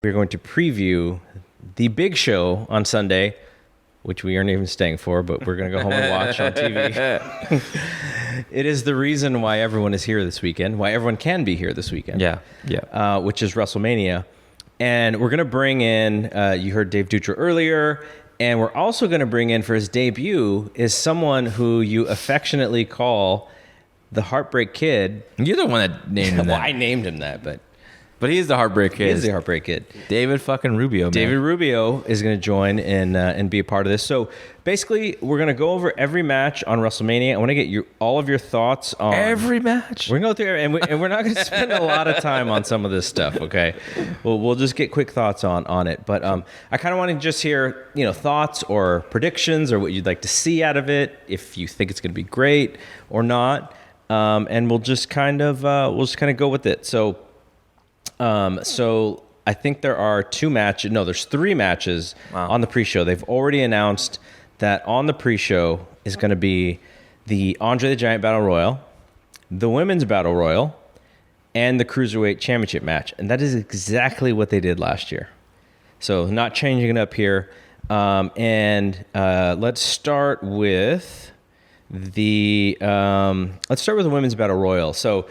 We're going to preview the big show on Sunday, which we aren't even staying for, but we're going to go home and watch on TV. It is the reason why everyone is here this weekend, why everyone can be here this weekend. Yeah. Which is WrestleMania. And we're going to bring in, you heard Dave Dutra earlier, and we're also going to bring in for his debut is someone who you affectionately call the Heartbreak Kid. You're the one that named him Well, that. I named him that, but But he's the Heartbreak Kid. he is the Heartbreak Kid. David fucking Rubio, man. David Rubio is going to join and be a part of this. So basically, we're going to go over every match on WrestleMania. I want to get all of your thoughts on Every match. We're going to go through, and we're not going to spend a lot of time on some of this stuff. Okay, we'll just get quick thoughts on it. But I kind of want to just hear thoughts or predictions or what you'd like to see out of it, if you think it's going to be great or not, and we'll just kind of go with it. So I think there are there's 3 matches on the pre-show. They've already announced that on the pre-show is going to be the Andre the Giant Battle Royal, the Women's Battle Royal, and the Cruiserweight Championship match. And that is exactly what they did last year. So not changing it up here. Let's start with the Women's Battle Royal. So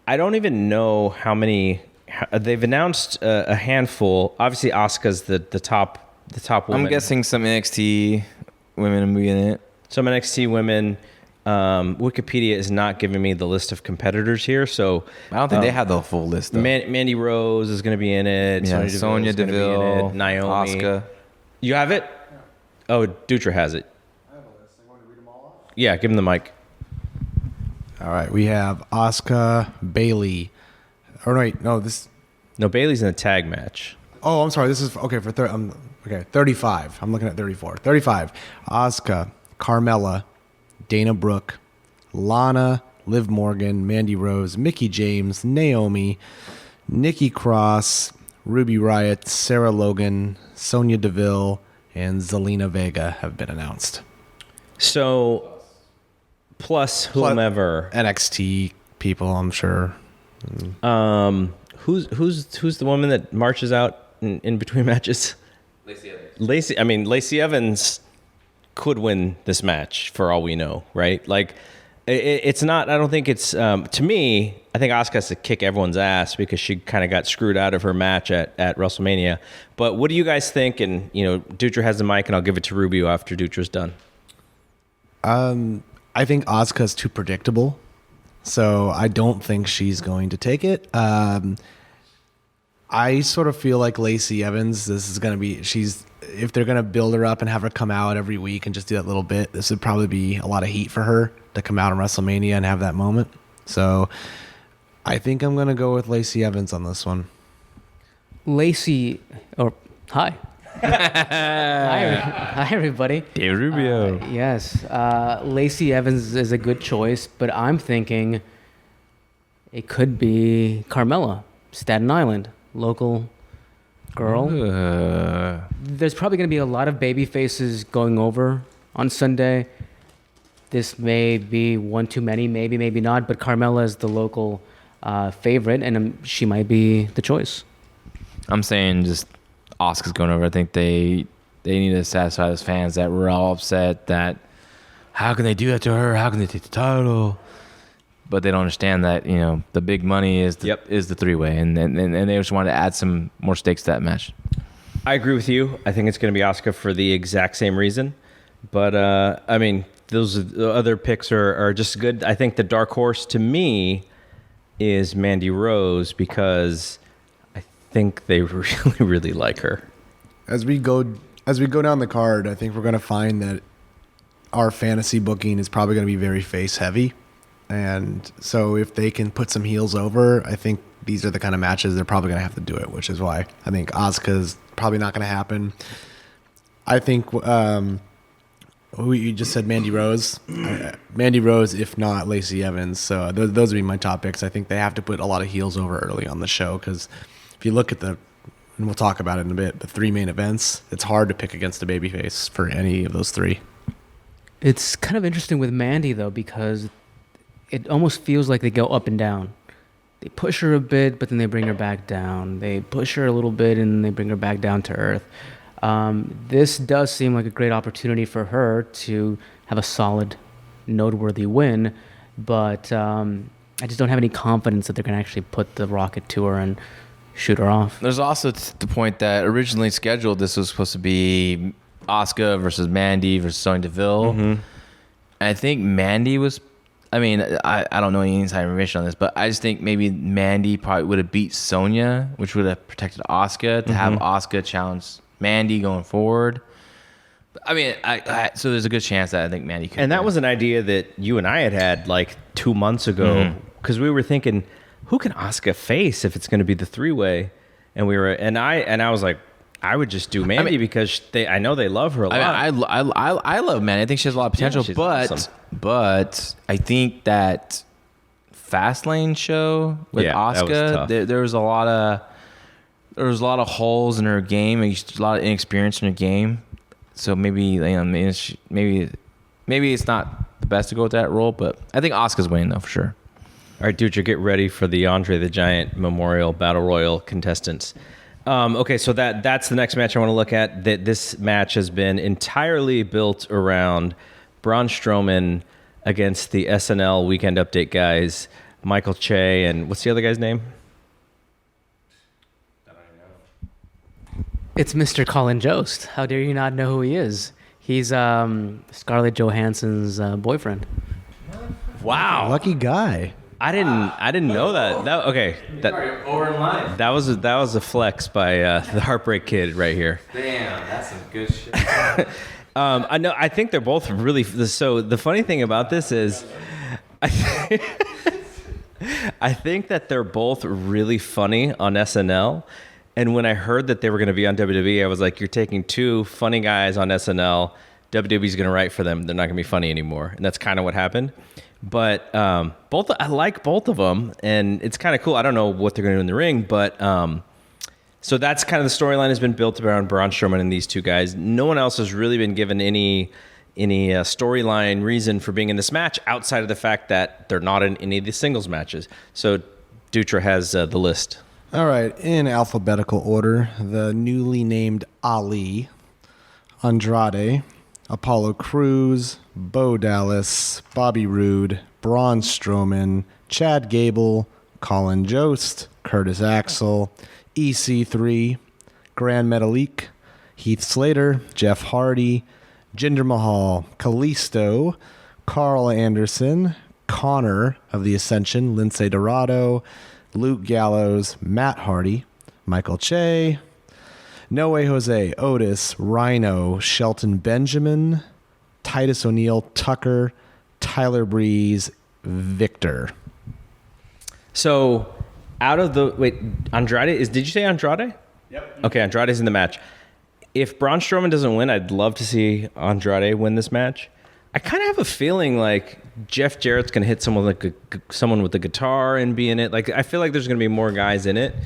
I don't even know how many. They've announced a handful. Obviously, Asuka's the top woman. I'm guessing some NXT women will be in it. Some NXT women. Wikipedia is not giving me the list of competitors here, so I don't think they have the full list, though. Mandy Rose is going to be in it. Yeah, Sonya Sonya Deville, Deville, Naomi, Asuka. You have it? Yeah. Oh, Dutra has it. I have a list. I want to read them all off. Yeah, give him the mic. All right, we have Asuka, Bailey. Oh wait, no, this. No, Bailey's in a tag match. Oh, I'm sorry. This is okay for 35. I'm looking at 34. 35. Asuka, Carmella, Dana Brooke, Lana, Liv Morgan, Mandy Rose, Mickie James, Naomi, Nikki Cross, Ruby Riott, Sarah Logan, Sonya Deville, and Zelina Vega have been announced. So, plus whomever. NXT people, I'm sure. Who's the woman that marches out in between matches? Lacey Evans. Lacey Evans could win this match for all we know, right? Like, it's not. I don't think it's. To me, I think Asuka has to kick everyone's ass because she kind of got screwed out of her match at WrestleMania. But what do you guys think? And Dutra has the mic, and I'll give it to Rubio after Dutra's done. I think Asuka's too predictable, so I don't think she's going to take it. I sort of feel like Lacey Evans, this is going to be, if they're going to build her up and have her come out every week and just do that little bit, this would probably be a lot of heat for her to come out on WrestleMania and have that moment. So I think I'm going to go with Lacey Evans on this one. Hi. Hi, everybody. David Rubio. Yes, Lacey Evans is a good choice, but I'm thinking it could be Carmella, Staten Island, local girl. There's probably going to be a lot of baby faces going over on Sunday. This may be one too many, maybe not, but Carmella is the local favorite, and she might be the choice. I'm saying just Asuka's going over. I think they need to satisfy those fans that were all upset that how can they do that to her? How can they take the title? But they don't understand that the big money is the 3-way, and they just want to add some more stakes to that match. I agree with you. I think it's going to be Asuka for the exact same reason. But those other picks are just good. I think the dark horse to me is Mandy Rose because I think they really, really like her. As we go down the card, I think we're going to find that our fantasy booking is probably going to be very face heavy. And so if they can put some heels over, I think these are the kind of matches they're probably going to have to do it, which is why I think Asuka's probably not going to happen. I think who you just said, Mandy Rose. Mandy Rose, if not Lacey Evans. So those would be my top picks. I think they have to put a lot of heels over early on the show because if you look at and we'll talk about it in a bit, the 3 main events, it's hard to pick against a babyface for any of those 3. It's kind of interesting with Mandy, though, because it almost feels like they go up and down. they push her a bit, but then they bring her back down. They push her a little bit, and they bring her back down to earth. This does seem like a great opportunity for her to have a solid, noteworthy win, but I just don't have any confidence that they're going to actually put the rocket to her and shoot her off. There's also the point that originally scheduled, this was supposed to be Asuka versus Mandy versus Sonya Deville. And I think Mandy was, I mean, I don't know any inside information on this, but I just think maybe Mandy probably would have beat Sonya, which would have protected Asuka, to have Asuka challenge Mandy going forward. I mean, so there's a good chance that I think Mandy could. And that was an idea that you and I had like 2 months ago, because we were thinking, who can Asuka face if it's going to be the 3-way? And I was like, I would just do Mandy because I know they love her a lot. I love Mandy. I think she has a lot of potential, but I think that Fastlane show with Asuka, there was a lot of holes in her game, a lot of inexperience in her game. So maybe maybe it's not the best to go with that role, but I think Asuka's winning though for sure. All right, dude, get ready for the Andre the Giant Memorial Battle Royal contestants. Okay, so that's the next match I want to look at. This match has been entirely built around Braun Strowman against the SNL Weekend Update guys, Michael Che, and what's the other guy's name? It's Mr. Colin Jost. How dare you not know who he is? He's Scarlett Johansson's boyfriend. Wow, Lucky guy. I didn't know that. Over in line. That was a flex by the Heartbreak Kid right here. Damn, that's some good shit. I know. I think they're both really. So the funny thing about this is, I think that they're both really funny on SNL. And when I heard that they were going to be on WWE, I was like, you're taking two funny guys on SNL. WWE's going to write for them. They're not going to be funny anymore. And that's kind of what happened. But I like both of them, and it's kind of cool. I don't know what they're going to do in the ring, but so that's kind of the storyline has been built around Braun Strowman and these two guys. No one else has really been given any storyline reason for being in this match outside of the fact that they're not in any of the singles matches. So Dutra has the list. All right, in alphabetical order, the newly named Ali, Andrade, Apollo Crews, Bo Dallas, Bobby Roode, Braun Strowman, Chad Gable, Colin Jost, Curtis Axel, EC3, Gran Metalik, Heath Slater, Jeff Hardy, Jinder Mahal, Kalisto, Carl Anderson, Connor of the Ascension, Lindsay Dorado, Luke Gallows, Matt Hardy, Michael Che, No Way Jose, Otis, Rhino, Shelton Benjamin, Titus O'Neil, Tucker, Tyler Breeze, Victor. So Andrade did you say Andrade? Yep. Okay, Andrade's in the match. If Braun Strowman doesn't win, I'd love to see Andrade win this match. I kind of have a feeling like Jeff Jarrett's going to hit someone with the guitar and be in it. Like, I feel like there's going to be more guys in it.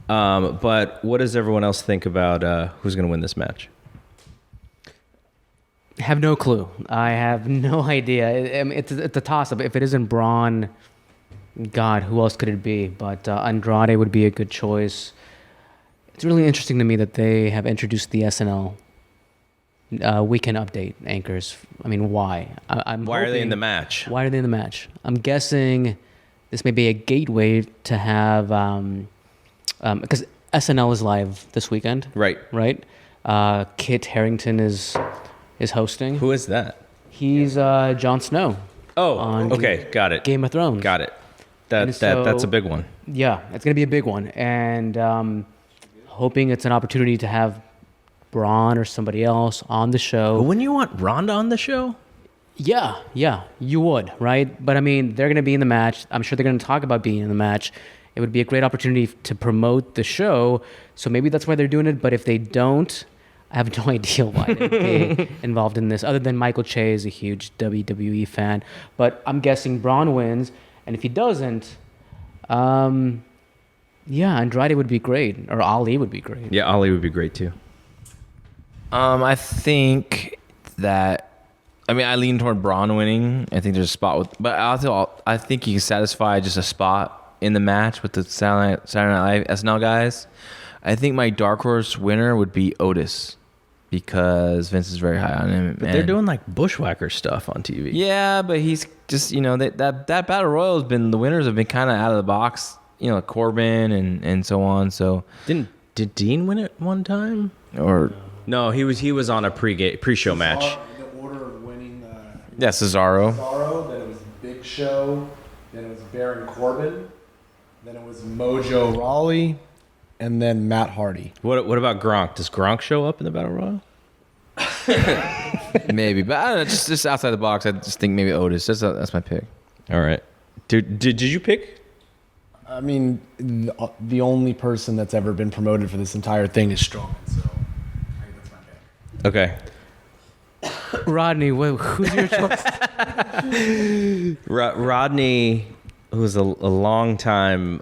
But what does everyone else think about who's going to win this match? I have no clue. I have no idea. I mean, it's a toss-up. If it isn't Braun, God, who else could it be? But Andrade would be a good choice. It's really interesting to me that they have introduced the SNL Weekend Update anchors. I mean, why? Why are they in the match? Why are they in the match? I'm guessing this may be a gateway to have, because SNL is live this weekend. Right. Right? Kit Harington is hosting. Who is that? He's Jon Snow. Oh, okay. Got it. Game of Thrones. Got it. That's a big one. Yeah, it's going to be a big one. And hoping it's an opportunity to have Braun or somebody else on the show. But wouldn't you want Ronda on the show? Yeah, you would, right? But I mean, they're going to be in the match. I'm sure they're going to talk about being in the match. It would be a great opportunity to promote the show. So maybe that's why they're doing it. But if they don't, I have no idea why they'd be involved in this, other than Michael Che is a huge WWE fan. But I'm guessing Braun wins. And if he doesn't, Andrade would be great. Or Ali would be great. Yeah, Ali would be great too. I think that, I lean toward Braun winning. I think there's a spot but I think he can satisfy just a spot in the match with the Saturday Night Live SNL guys, I think my dark horse winner would be Otis because Vince is very high on him. But they're doing like bushwhacker stuff on TV. Yeah, but he's just, that Battle Royal has been, the winners have been kind of out of the box, like Corbin and so on. So Did Dean win it one time? Or no, he was on a pre-show match. The order of winning. Cesaro. Cesaro. Then it was Big Show. Then it was Baron Corbin. Then it was Mojo Rawley, and then Matt Hardy. What about Gronk? Does Gronk show up in the Battle Royal? Maybe, but I don't know. Just outside the box, I just think maybe Otis. That's my pick. All right. Did you pick? I mean, the only person that's ever been promoted for this entire thing is Strowman, so I think that's my pick. Okay. Rodney, who's your choice? Rodney, who's a long time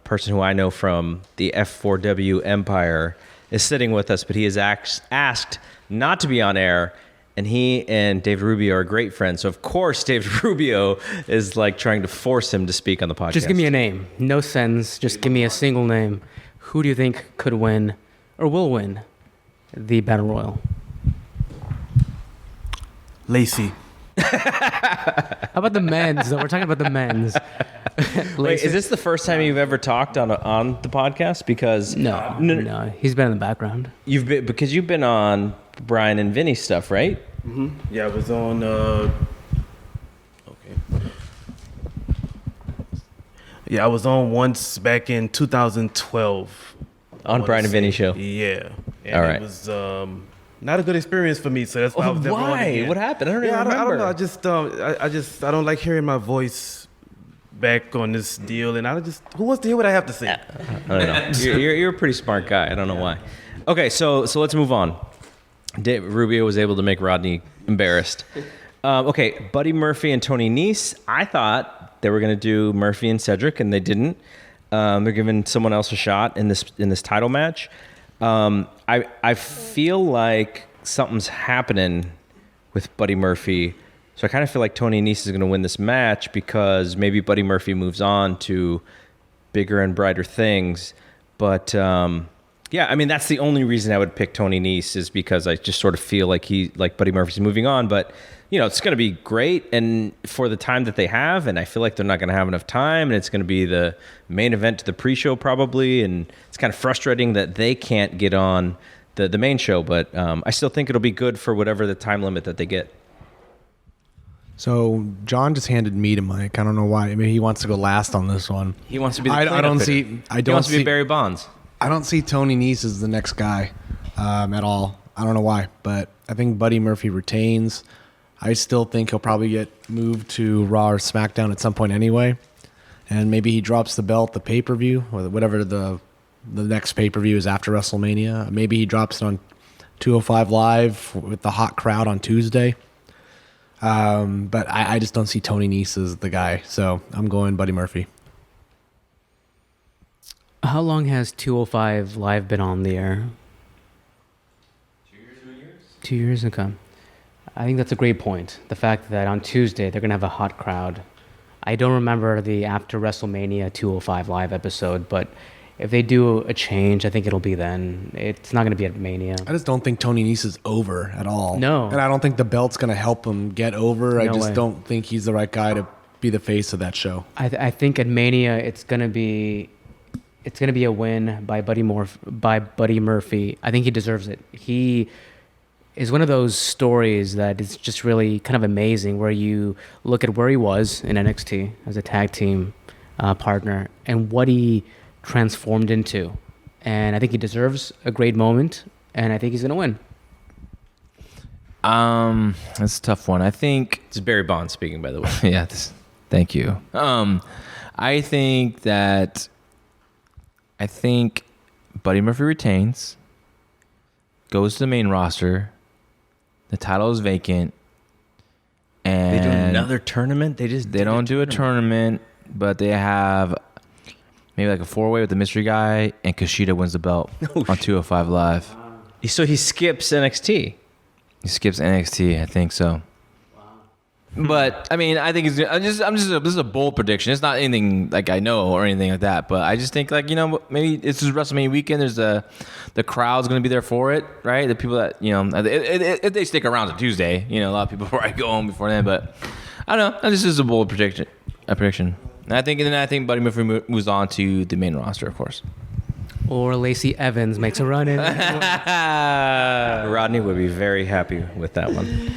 person who I know from the F4W Empire, is sitting with us, but he is asked not to be on air, and he and David Rubio are great friends. So of course David Rubio is like trying to force him to speak on the podcast. Just give me a name. No sentence. Just give me a single name. Who do you think could win or will win the Battle Royal? Lacey. How about the men's? Though? We're talking about the men's. Wait, is this the first time you've ever talked on the podcast? Because no, he's been in the background. You've been on Brian and Vinny stuff, right? Mm-hmm. Yeah, I was on. Yeah, I was on once back in 2012. On Brian and Vinny show. Yeah. And all right. It was not a good experience for me, so that's why I was never on again. What happened? I don't even remember. I don't know. I just don't like hearing my voice back on this deal, and who wants to hear what I have to say? I don't know. You're a pretty smart guy. I don't know why. Okay, so let's move on. Rubio was able to make Rodney embarrassed. Okay, Buddy Murphy and Tony Nese. I thought they were going to do Murphy and Cedric, and they didn't. They're giving someone else a shot in this title match. I feel like something's happening with Buddy Murphy. So I kind of feel like Tony Nese is going to win this match because maybe Buddy Murphy moves on to bigger and brighter things. But yeah, I mean, that's the only reason I would pick Tony Nese is because I just sort of feel like Buddy Murphy's moving on. But, it's going to be great and for the time that they have. And I feel like they're not going to have enough time. And it's going to be the main event to the pre-show probably. And it's kind of frustrating that they can't get on the main show. But I still think it'll be good for whatever the time limit that they get. So John just handed me to Mike. I don't know why. I mean, he wants to go last on this one. He wants to be the I don't see. He wants to be Barry Bonds. I don't see Tony Nese as the next guy at all. I don't know why, but I think Buddy Murphy retains. I still think he'll probably get moved to Raw or SmackDown at some point anyway, and maybe he drops the belt, the pay-per-view, or whatever the next pay-per-view is after WrestleMania. Maybe he drops it on 205 Live with the hot crowd on Tuesday. But I just don't see Tony Nese as the guy, so I'm going Buddy Murphy. How long has 205 Live been on the air? 2 years? Okay. I think that's a great point. The fact that on Tuesday they're going to have a hot crowd. I don't remember the after WrestleMania 205 Live episode, but if they do a change, I think it'll be then. It's not going to be at Mania. I just don't think Tony Nese is over at all. No. And I don't think the belt's going to help him get over. I just way. don't think he's the right guy to be the face of that show. I think at Mania it's going to be a win by Buddy Murphy. I think he deserves it. He is one of those stories that is just really kind of amazing where you look at where he was in NXT as a tag team partner and what he transformed into. And I think he deserves a great moment, and I think he's going to win. That's a tough one. I think It's Barry Bonds speaking, by the way. yeah, thank you. I think Buddy Murphy retains, goes to the main roster. The title is vacant, and They do another tournament? They don't do a tournament, but they have maybe like a 4-way with the mystery guy, and Kushida wins the belt on 205 Live. So he skips NXT. He skips NXT, I think so. But I mean, I think this is a bold prediction. It's not anything like I know or anything like that. But I just think like maybe it's just WrestleMania weekend. There's the crowd's going to be there for it, right? The people that if they stick around to Tuesday, a lot of people probably go home before then. But I don't know. This is a bold prediction. And I think Buddy Murphy moves on to the main roster, of course. Or Lacey Evans makes a run in. Rodney would be very happy with that one.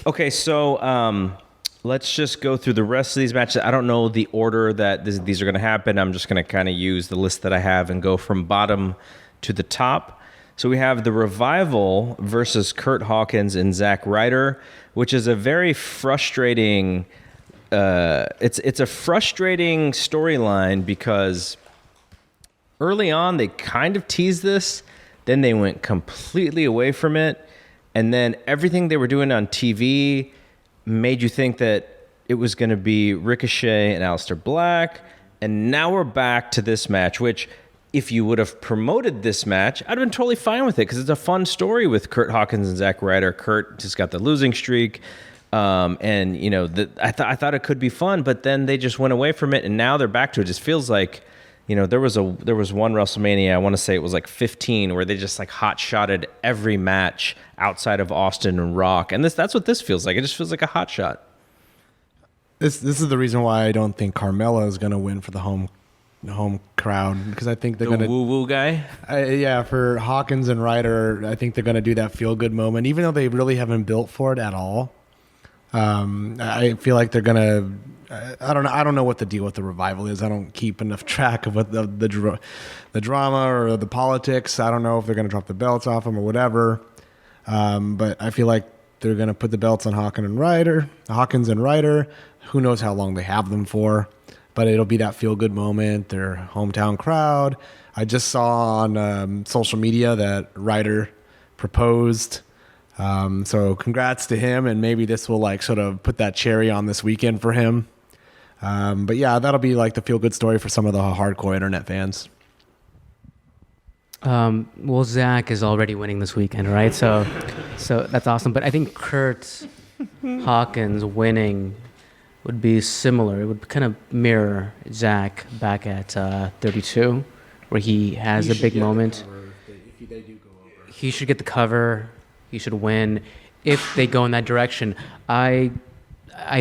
Okay, so let's just go through the rest of these matches. I don't know the order that these are going to happen. I'm just going to kind of use the list that I have and go from bottom to the top. So we have the Revival versus Kurt Hawkins and Zack Ryder, which is a very frustrating. It's a frustrating storyline because early on, they kind of teased this. Then they went completely away from it. And then everything they were doing on TV made you think that it was going to be Ricochet and Aleister Black. And now we're back to this match, which if you would have promoted this match, I'd have been totally fine with it because it's a fun story with Kurt Hawkins and Zack Ryder. Kurt just got the losing streak. I thought it could be fun, but then they just went away from it. And now they're back to it. It just feels like there was one WrestleMania, I want to say it was like 15, where they just like hot shotted every match outside of Austin and Rock, and that's what this feels like. It just feels like a hot shot. This is the reason why I don't think Carmella is going to win for the home crowd, because I think they're going to woo woo guy. For Hawkins and Ryder, I think they're going to do that feel good moment, even though they really haven't built for it at all. I feel like they're going to. I don't know what the deal with the Revival is. I don't keep enough track of what the drama or the politics. I don't know if they're going to drop the belts off them or whatever. But I feel like they're going to put the belts on Hawkins and Ryder. Who knows how long they have them for? But it'll be that feel good moment. Their hometown crowd. I just saw on social media that Ryder proposed. So congrats to him, and maybe this will like sort of put that cherry on this weekend for him. But yeah, that'll be like the feel-good story for some of the hardcore internet fans. Well, Zach is already winning this weekend, right? So that's awesome. But I think Kurt Hawkins winning would be similar. It would kind of mirror Zach back at 32, where he has a big moment. He should get the cover. He should win if they go in that direction. I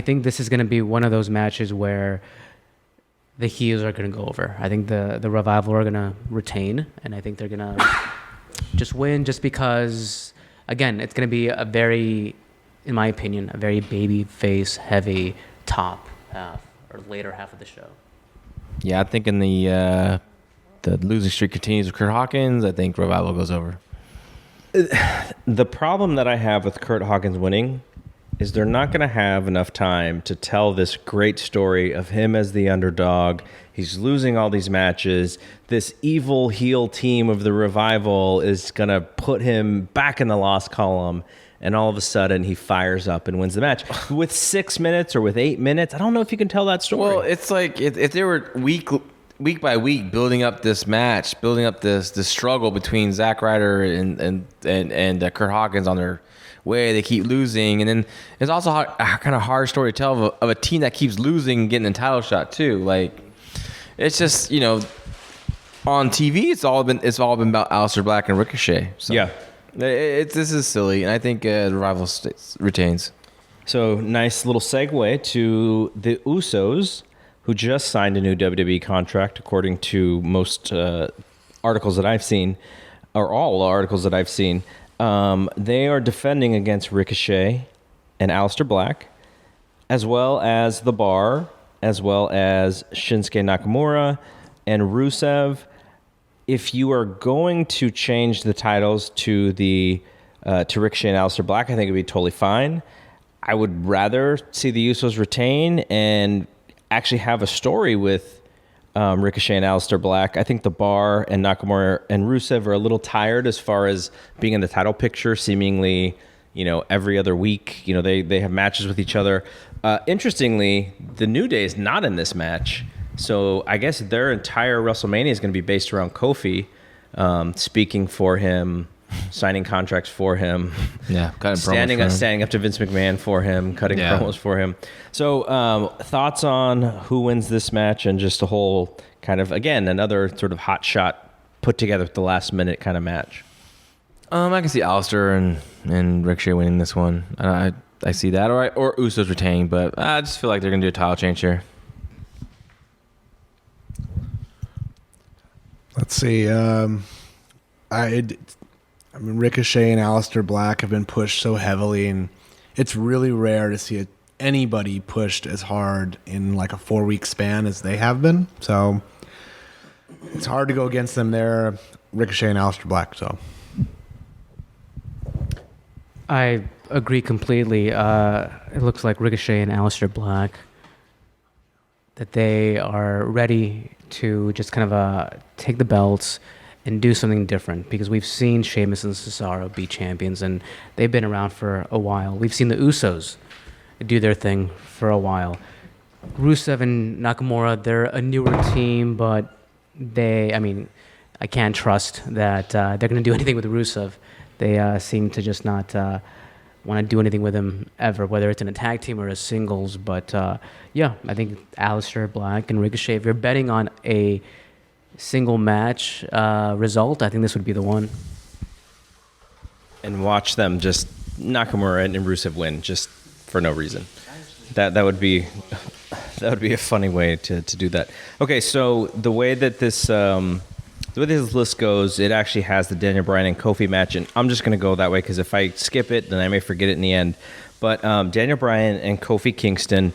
think this is going to be one of those matches where the heels are going to go over. I think the Revival are going to retain, and I think they're going to just win just because, again, it's going to be a very, in my opinion, a very baby face heavy top half or later half of the show. Yeah, I think in the losing streak continues with Kurt Hawkins. I think Revival goes over. The problem that I have with Kurt Hawkins winning is they're not going to have enough time to tell this great story of him as the underdog. He's losing all these matches. This evil heel team of the Revival is going to put him back in the loss column, and all of a sudden he fires up and wins the match. With 6 minutes or with 8 minutes, I don't know if you can tell that story. Well, it's like if they were week by week building up this match, building up this struggle between Zack Ryder and Kurt Hawkins on their way, they keep losing, and then it's also a kind of hard story to tell of a team that keeps losing and getting a title shot too. Like it's just on TV, it's all been about Aleister Black and Ricochet. So yeah, this is silly, and I think the Revival retains. So nice little segue to the Usos, who just signed a new WWE contract, according to most articles that I've seen, or all the articles that I've seen. They are defending against Ricochet and Aleister Black, as well as The Bar, as well as Shinsuke Nakamura and Rusev. If you are going to change the titles to Ricochet and Aleister Black, I think it'd be totally fine. I would rather see the Usos retain and actually have a story with Ricochet and Aleister Black. I think The Bar and Nakamura and Rusev are a little tired as far as being in the title picture, seemingly, every other week. They have matches with each other. Interestingly, the New Day is not in this match. So I guess their entire WrestleMania is going to be based around Kofi speaking for him. signing contracts for him. Yeah, cutting standing promos up, for him. standing up to Vince McMahon for him, cutting Yeah. promos for him. So, thoughts on who wins this match and just a whole kind of, again, another sort of hot shot put together at the last minute kind of match. I can see Alistair and Ricochet winning this one. I see that, or Usos retaining, but I just feel like they're gonna do a title change here. Let's see. I mean, Ricochet and Aleister Black have been pushed so heavily, and it's really rare to see anybody pushed as hard in like a 4-week span as they have been. So it's hard to go against them there. Ricochet and Aleister Black. So I agree completely. It looks like Ricochet and Aleister Black, that they are ready to just kind of take the belts and do something different, because we've seen Sheamus and Cesaro be champions and they've been around for a while. We've seen the Usos do their thing for a while. Rusev and Nakamura, they're a newer team, but I can't trust that they're going to do anything with Rusev. They seem to just not want to do anything with him ever, whether it's in a tag team or a singles. But yeah, I think Aleister Black and Ricochet, if you're betting on a single match result, I think this would be the one. And watch them just Nakamura and Rusev win just for no reason. That would be a funny way to do that. Okay, so the way this list goes, it actually has the Daniel Bryan and Kofi match, and I'm just going to go that way because if I skip it, then I may forget it in the end. But Daniel Bryan and Kofi Kingston,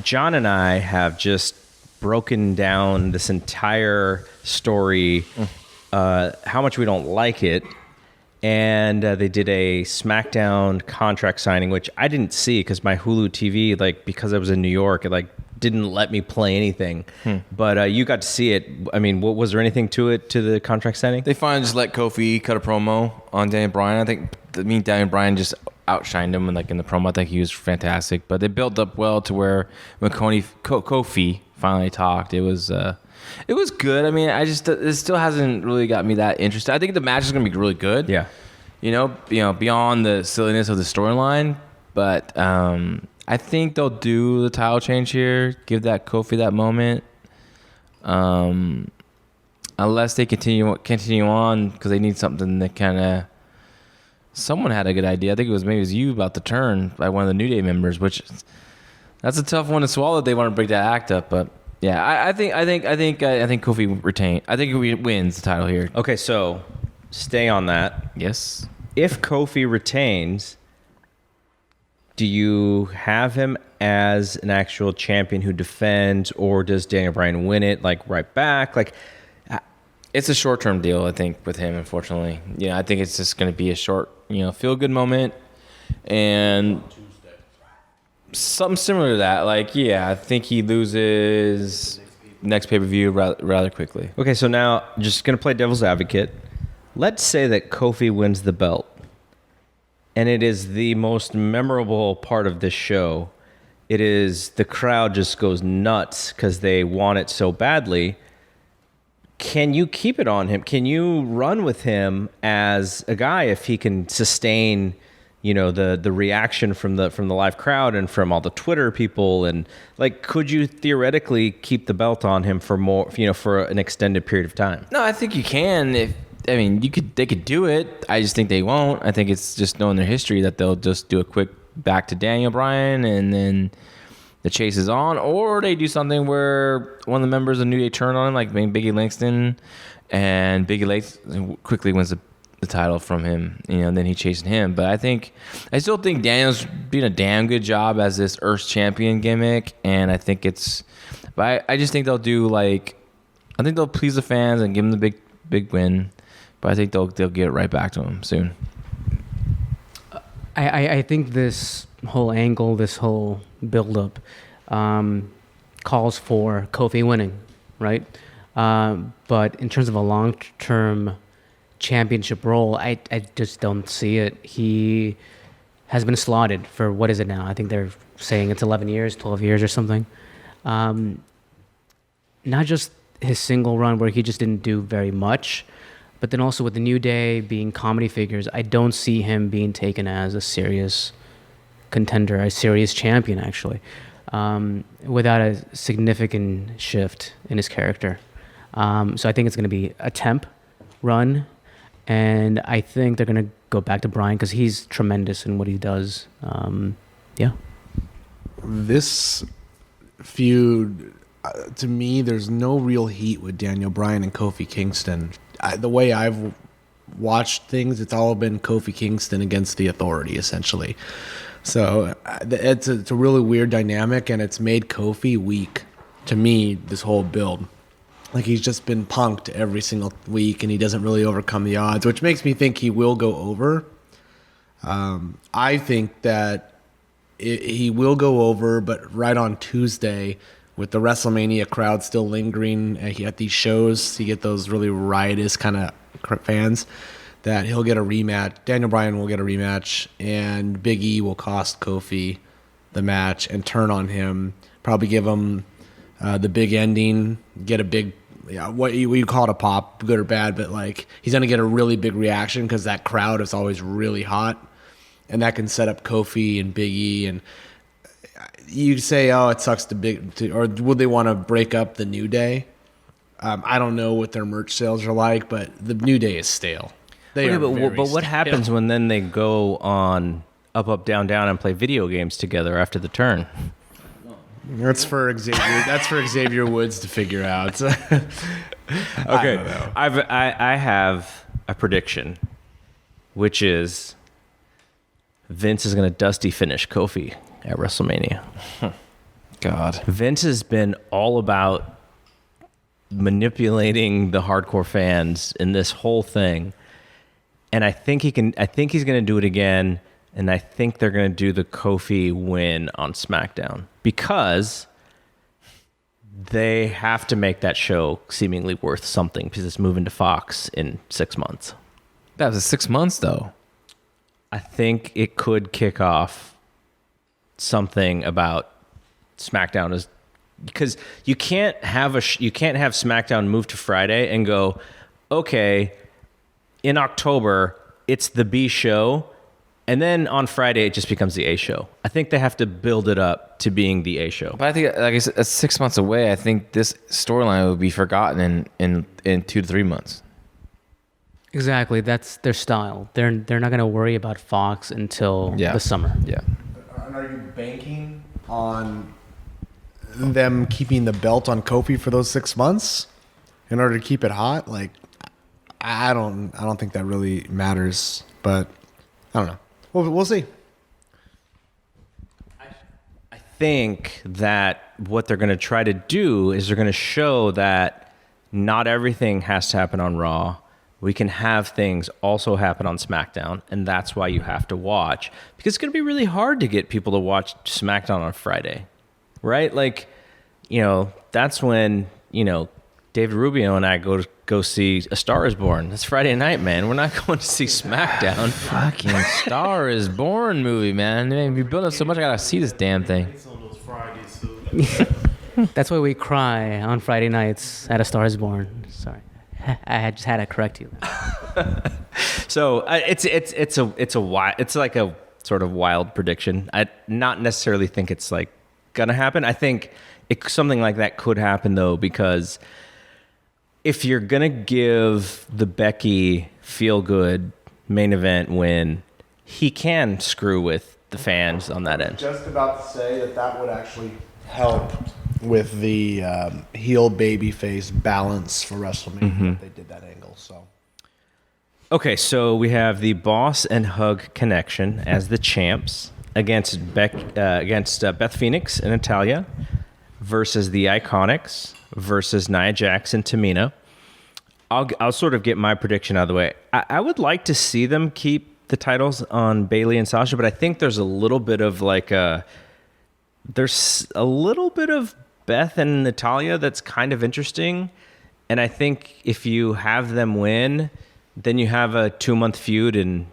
John and I have just broken down this entire story, how much we don't like it. And they did a SmackDown contract signing, which I didn't see because my Hulu TV, because I was in New York, it didn't let me play anything. But you got to see it. I mean, was there anything to the contract signing? They finally just let Kofi cut a promo on Daniel Bryan. I think Daniel Bryan just outshined him in the promo. I think he was fantastic. But they built up well to where when Kofi finally talked, it was good. I mean, it still hasn't really got me that interested. I think the match is going to be really good. Yeah. Beyond the silliness of the storyline, but I think they'll do the title change here, give that Kofi that moment. Unless they continue on because they need something that kind of. Someone had a good idea. I think maybe it was you about the turn by one of the New Day members, which that's a tough one to swallow. They want to break that act up, but yeah, I think Kofi retain. I think he wins the title here. Okay, so stay on that. Yes. If Kofi retains, do you have him as an actual champion who defends, or does Daniel Bryan win it right back? It's a short-term deal, I think, with him, unfortunately. I think it's just going to be a short, feel-good moment. And something similar to that. I think he loses next pay-per-view rather quickly. Okay, so now just going to play devil's advocate. Let's say that Kofi wins the belt, and it is the most memorable part of this show. It is the crowd just goes nuts because they want it so badly. Can you keep it on him? Can you run with him as a guy if he can sustain, the reaction from the live crowd and from all the Twitter people, and could you theoretically keep the belt on him for more, for an extended period of time? No, I think you can. They could do it. I just think they won't. I think it's just knowing their history that they'll just do a quick back to Daniel Bryan and then the chase is on, or they do something where one of the members of New Day turn on him, like Biggie Langston, and Biggie Langston quickly wins the title from him, and then he chasing him. But I still think Daniel's doing a damn good job as this Earth champion gimmick, and I just think they'll do I think they'll please the fans and give him the big win, but I think they'll get right back to him soon. I think this whole angle, this whole build-up, calls for Kofi winning, right? But in terms of a long-term championship role, I just don't see it. He has been slotted for, what is it now? I think they're saying it's 11 years, 12 years or something. Not just his single run where he just didn't do very much, But then also with the New Day being comedy figures, I don't see him being taken as a serious contender, a serious champion, actually, without a significant shift in his character. So I think it's going to be a temp run, and I think they're going to go back to Bryan because he's tremendous in what he does. Yeah. This feud, to me, there's no real heat with Daniel Bryan and Kofi Kingston. The way I've watched things, it's all been Kofi Kingston against the Authority, essentially. So it's a really weird dynamic, and it's made Kofi weak to me, this whole build. Like, he's just been punked every single week, and he doesn't really overcome the odds, which makes me think he will go over. I think that he will go over, but right on Tuesday, with the WrestleMania crowd still lingering at these shows, you get those really riotous kind of fans, that he'll get a rematch. Daniel Bryan will get a rematch, and Big E will cost Kofi the match and turn on him. Probably give him the big ending, get a big, what you call it a pop, good or bad, but like he's gonna get a really big reaction because that crowd is always really hot, and that can set up Kofi and Big E. And you say, oh, it sucks or would they want to break up the New Day? I don't know what their merch sales are like, but the New Day is stale. But what happens when then they go on Up, Up, Down, Down and play video games together after the turn? That's for Xavier. That's for Xavier Woods to figure out. Okay, I don't know. I have a prediction, which is Vince is going to dusty finish Kofi at WrestleMania. God. Vince has been all about manipulating the hardcore fans in this whole thing. And I think he's going to do it again. And I think they're going to do the Kofi win on SmackDown because they have to make that show seemingly worth something because it's moving to Fox in 6 months. That was 6 months, though. I think it could kick off something about SmackDown is because you can't have SmackDown move to Friday and go, okay, in October it's the B show, and then on Friday it just becomes the A show. I think they have to build it up to being the A show. But I think, like I said, that's 6 months away. I think this storyline will be forgotten in 2 to 3 months. Exactly. That's their style. They're not going to worry about Fox until the summer. Yeah. Are you banking on them keeping the belt on Kofi for those 6 months in order to keep it hot? Like, I don't think that really matters, but I don't know. We'll see. I think that what they're going to try to do is they're going to show that not everything has to happen on Raw. We can have things also happen on SmackDown, and that's why you have to watch. Because it's going to be really hard to get people to watch SmackDown on Friday, right? Like, that's when, David Rubio and I go see A Star Is Born. That's Friday night, man. We're not going to see SmackDown. Fucking Star Is Born movie, man. Man, you build up so much, I gotta see this damn thing. It's on those Fridays, so. That's why we cry on Friday nights at A Star Is Born. Sorry, I just had to correct you. So it's like a sort of wild prediction. I not necessarily think it's like gonna happen. I think something like that could happen though, because if you're gonna give the Becky feel good main event win, he can screw with the fans on that end. Just about to say that would actually help with the heel babyface balance for WrestleMania if they did that angle. So, okay, so we have the Boss and Hug Connection as the champs against Beth Phoenix and Natalya versus the Iconics versus Nia Jax and Tamina. I'll sort of get my prediction out of the way. I would like to see them keep the titles on Bayley and Sasha, but I think there's a little bit of Beth and Natalya that's kind of interesting. And I think if you have them win, then you have a 2-month feud and,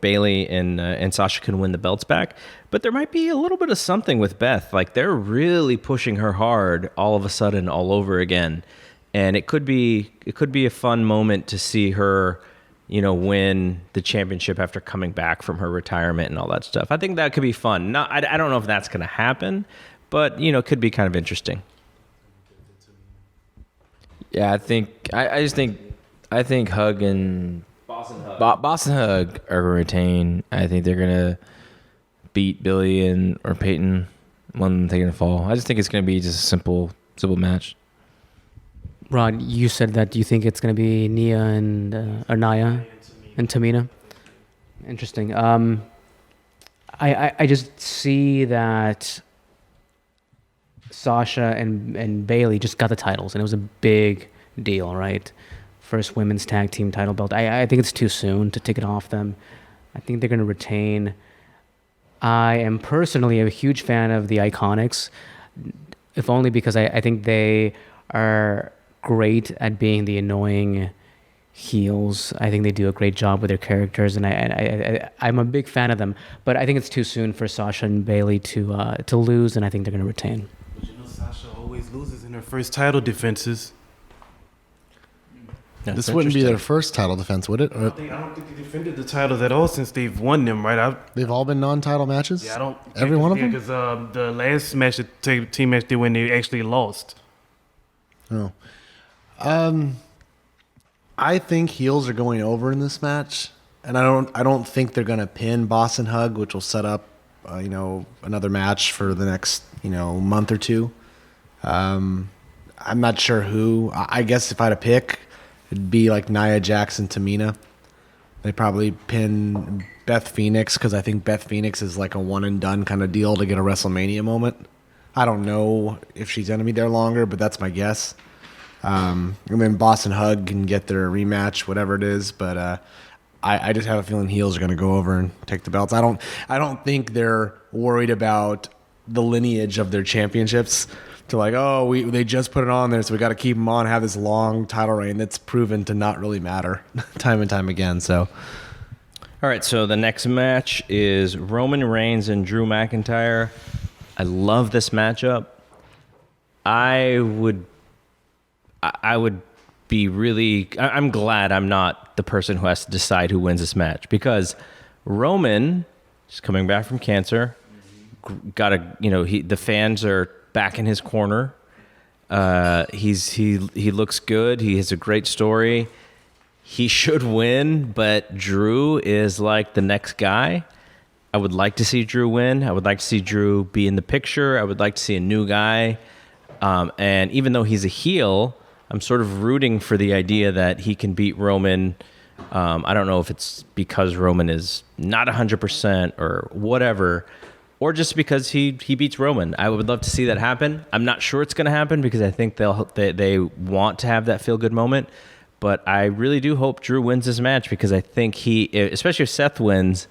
Bayley and Sasha can win the belts back. But there might be a little bit of something with Beth. Like, they're really pushing her hard all of a sudden all over again. and it could be a fun moment to see her, win the championship after coming back from her retirement and all that stuff. I think that could be fun. I don't know if that's going to happen, but it could be kind of interesting. Yeah, I think Hug and Boston Hug are gonna retain. I think they're gonna beat Billy or Peyton. One of them taking a fall. I just think it's gonna be just a simple match. Rod, you said that you think it's going to be Nia and or Nia and Tamina. Interesting. I just see that Sasha and Bailey just got the titles, and it was a big deal, right? First women's tag team title belt. I think it's too soon to take it off them. I think they're going to retain. I am personally a huge fan of the Iconics, if only because I think they are great at being the annoying heels. I think they do a great job with their characters, and I'm a big fan of them. But I think it's too soon for Sasha and Bailey to lose, and I think they're going to retain. But Sasha always loses in her first title defenses. This wouldn't be their first title defense, would it? I don't think they defended the titles at all since they've won them, right? They've all been non-title matches? Yeah, I don't. Every one of them? Because the last match, the team match they win, they actually lost. Oh. I think heels are going over in this match, and I don't think they're going to pin Boss and Hug, which will set up, another match for the next, month or two. I'm not sure who. I guess if I had to pick, it'd be like Nia Jax and Tamina. They probably pin Beth Phoenix because I think Beth Phoenix is like a one and done kind of deal to get a WrestleMania moment. I don't know if she's going to be there longer, but that's my guess. And then Boss and Hug can get their rematch, whatever it is. But I just have a feeling heels are going to go over and take the belts. I don't think they're worried about the lineage of their championships. To like, they just put it on there, so we got to keep them on. Have this long title reign that's proven to not really matter time and time again. So, all right. So the next match is Roman Reigns and Drew McIntyre. I love this matchup. I would be really. I'm glad I'm not the person who has to decide who wins this match because Roman is coming back from cancer. The fans are back in his corner. He looks good. He has a great story. He should win, but Drew is like the next guy. I would like to see Drew win. I would like to see Drew be in the picture. I would like to see a new guy. And even though he's a heel, I'm sort of rooting for the idea that he can beat Roman. I don't know if it's because Roman is not 100% or whatever, or just because he beats Roman. I would love to see that happen. I'm not sure it's going to happen because I think they want to have that feel-good moment. But I really do hope Drew wins this match because I think especially if Seth wins,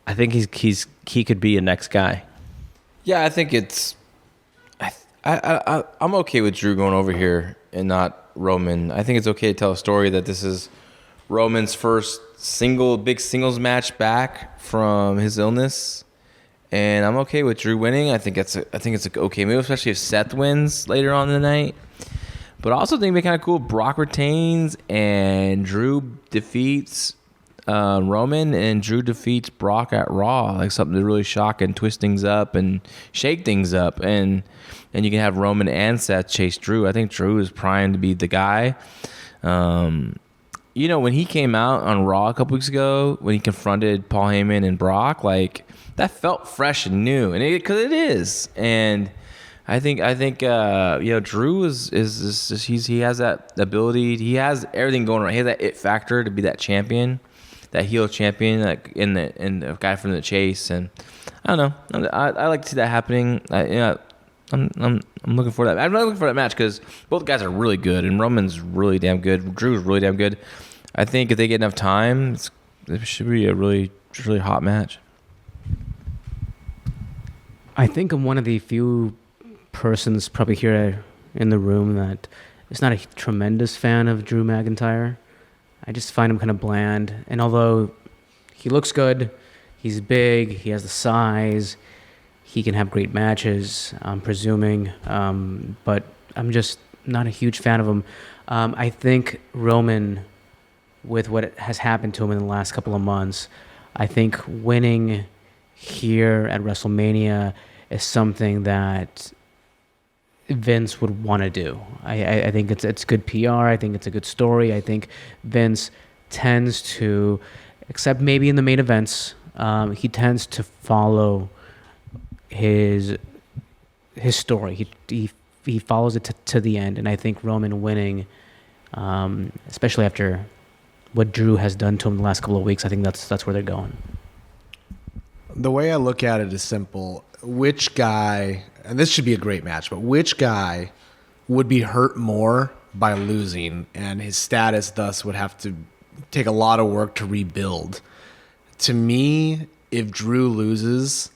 I think he could be a next guy. Yeah, I think it's. I'm okay with Drew going over here and not Roman. I think it's okay to tell a story that this is Roman's first big singles match back from his illness. And I'm okay with Drew winning. I think it's an okay move, especially if Seth wins later on in the night. But I also think it'd be kind of cool if Brock retains and Drew defeats Roman and Drew defeats Brock at Raw. Like something to really shock and twist things up and shake things up. And you can have Roman and Seth chase Drew. I think Drew is primed to be the guy. When he came out on Raw a couple weeks ago, when he confronted Paul Heyman and Brock, like, that felt fresh and new, and because it is. And I think Drew is he has that ability. He has everything going right. He has that it factor to be that champion, that heel champion, like in the guy from the chase. And I don't know. I like to see that happening. I'm looking for that. I'm not looking for that match because both guys are really good, and Roman's really damn good. Drew's really damn good. I think if they get enough time, it should be a really, really hot match. I think I'm one of the few persons probably here in the room that is not a tremendous fan of Drew McIntyre. I just find him kind of bland. And although he looks good, he's big, he has the size, he can have great matches, I'm presuming. But I'm just not a huge fan of him. I think Roman, with what has happened to him in the last couple of months, I think winning here at WrestleMania is something that Vince would want to do. I think it's good PR. I think it's a good story. I think Vince tends to, except maybe in the main events, he tends to follow his story. He follows it to the end, and I think Roman winning, especially after what Drew has done to him the last couple of weeks, I think that's where they're going. The way I look at it is simple. Which guy, and this should be a great match, but which guy would be hurt more by losing, and his status thus would have to take a lot of work to rebuild? To me, if Drew loses,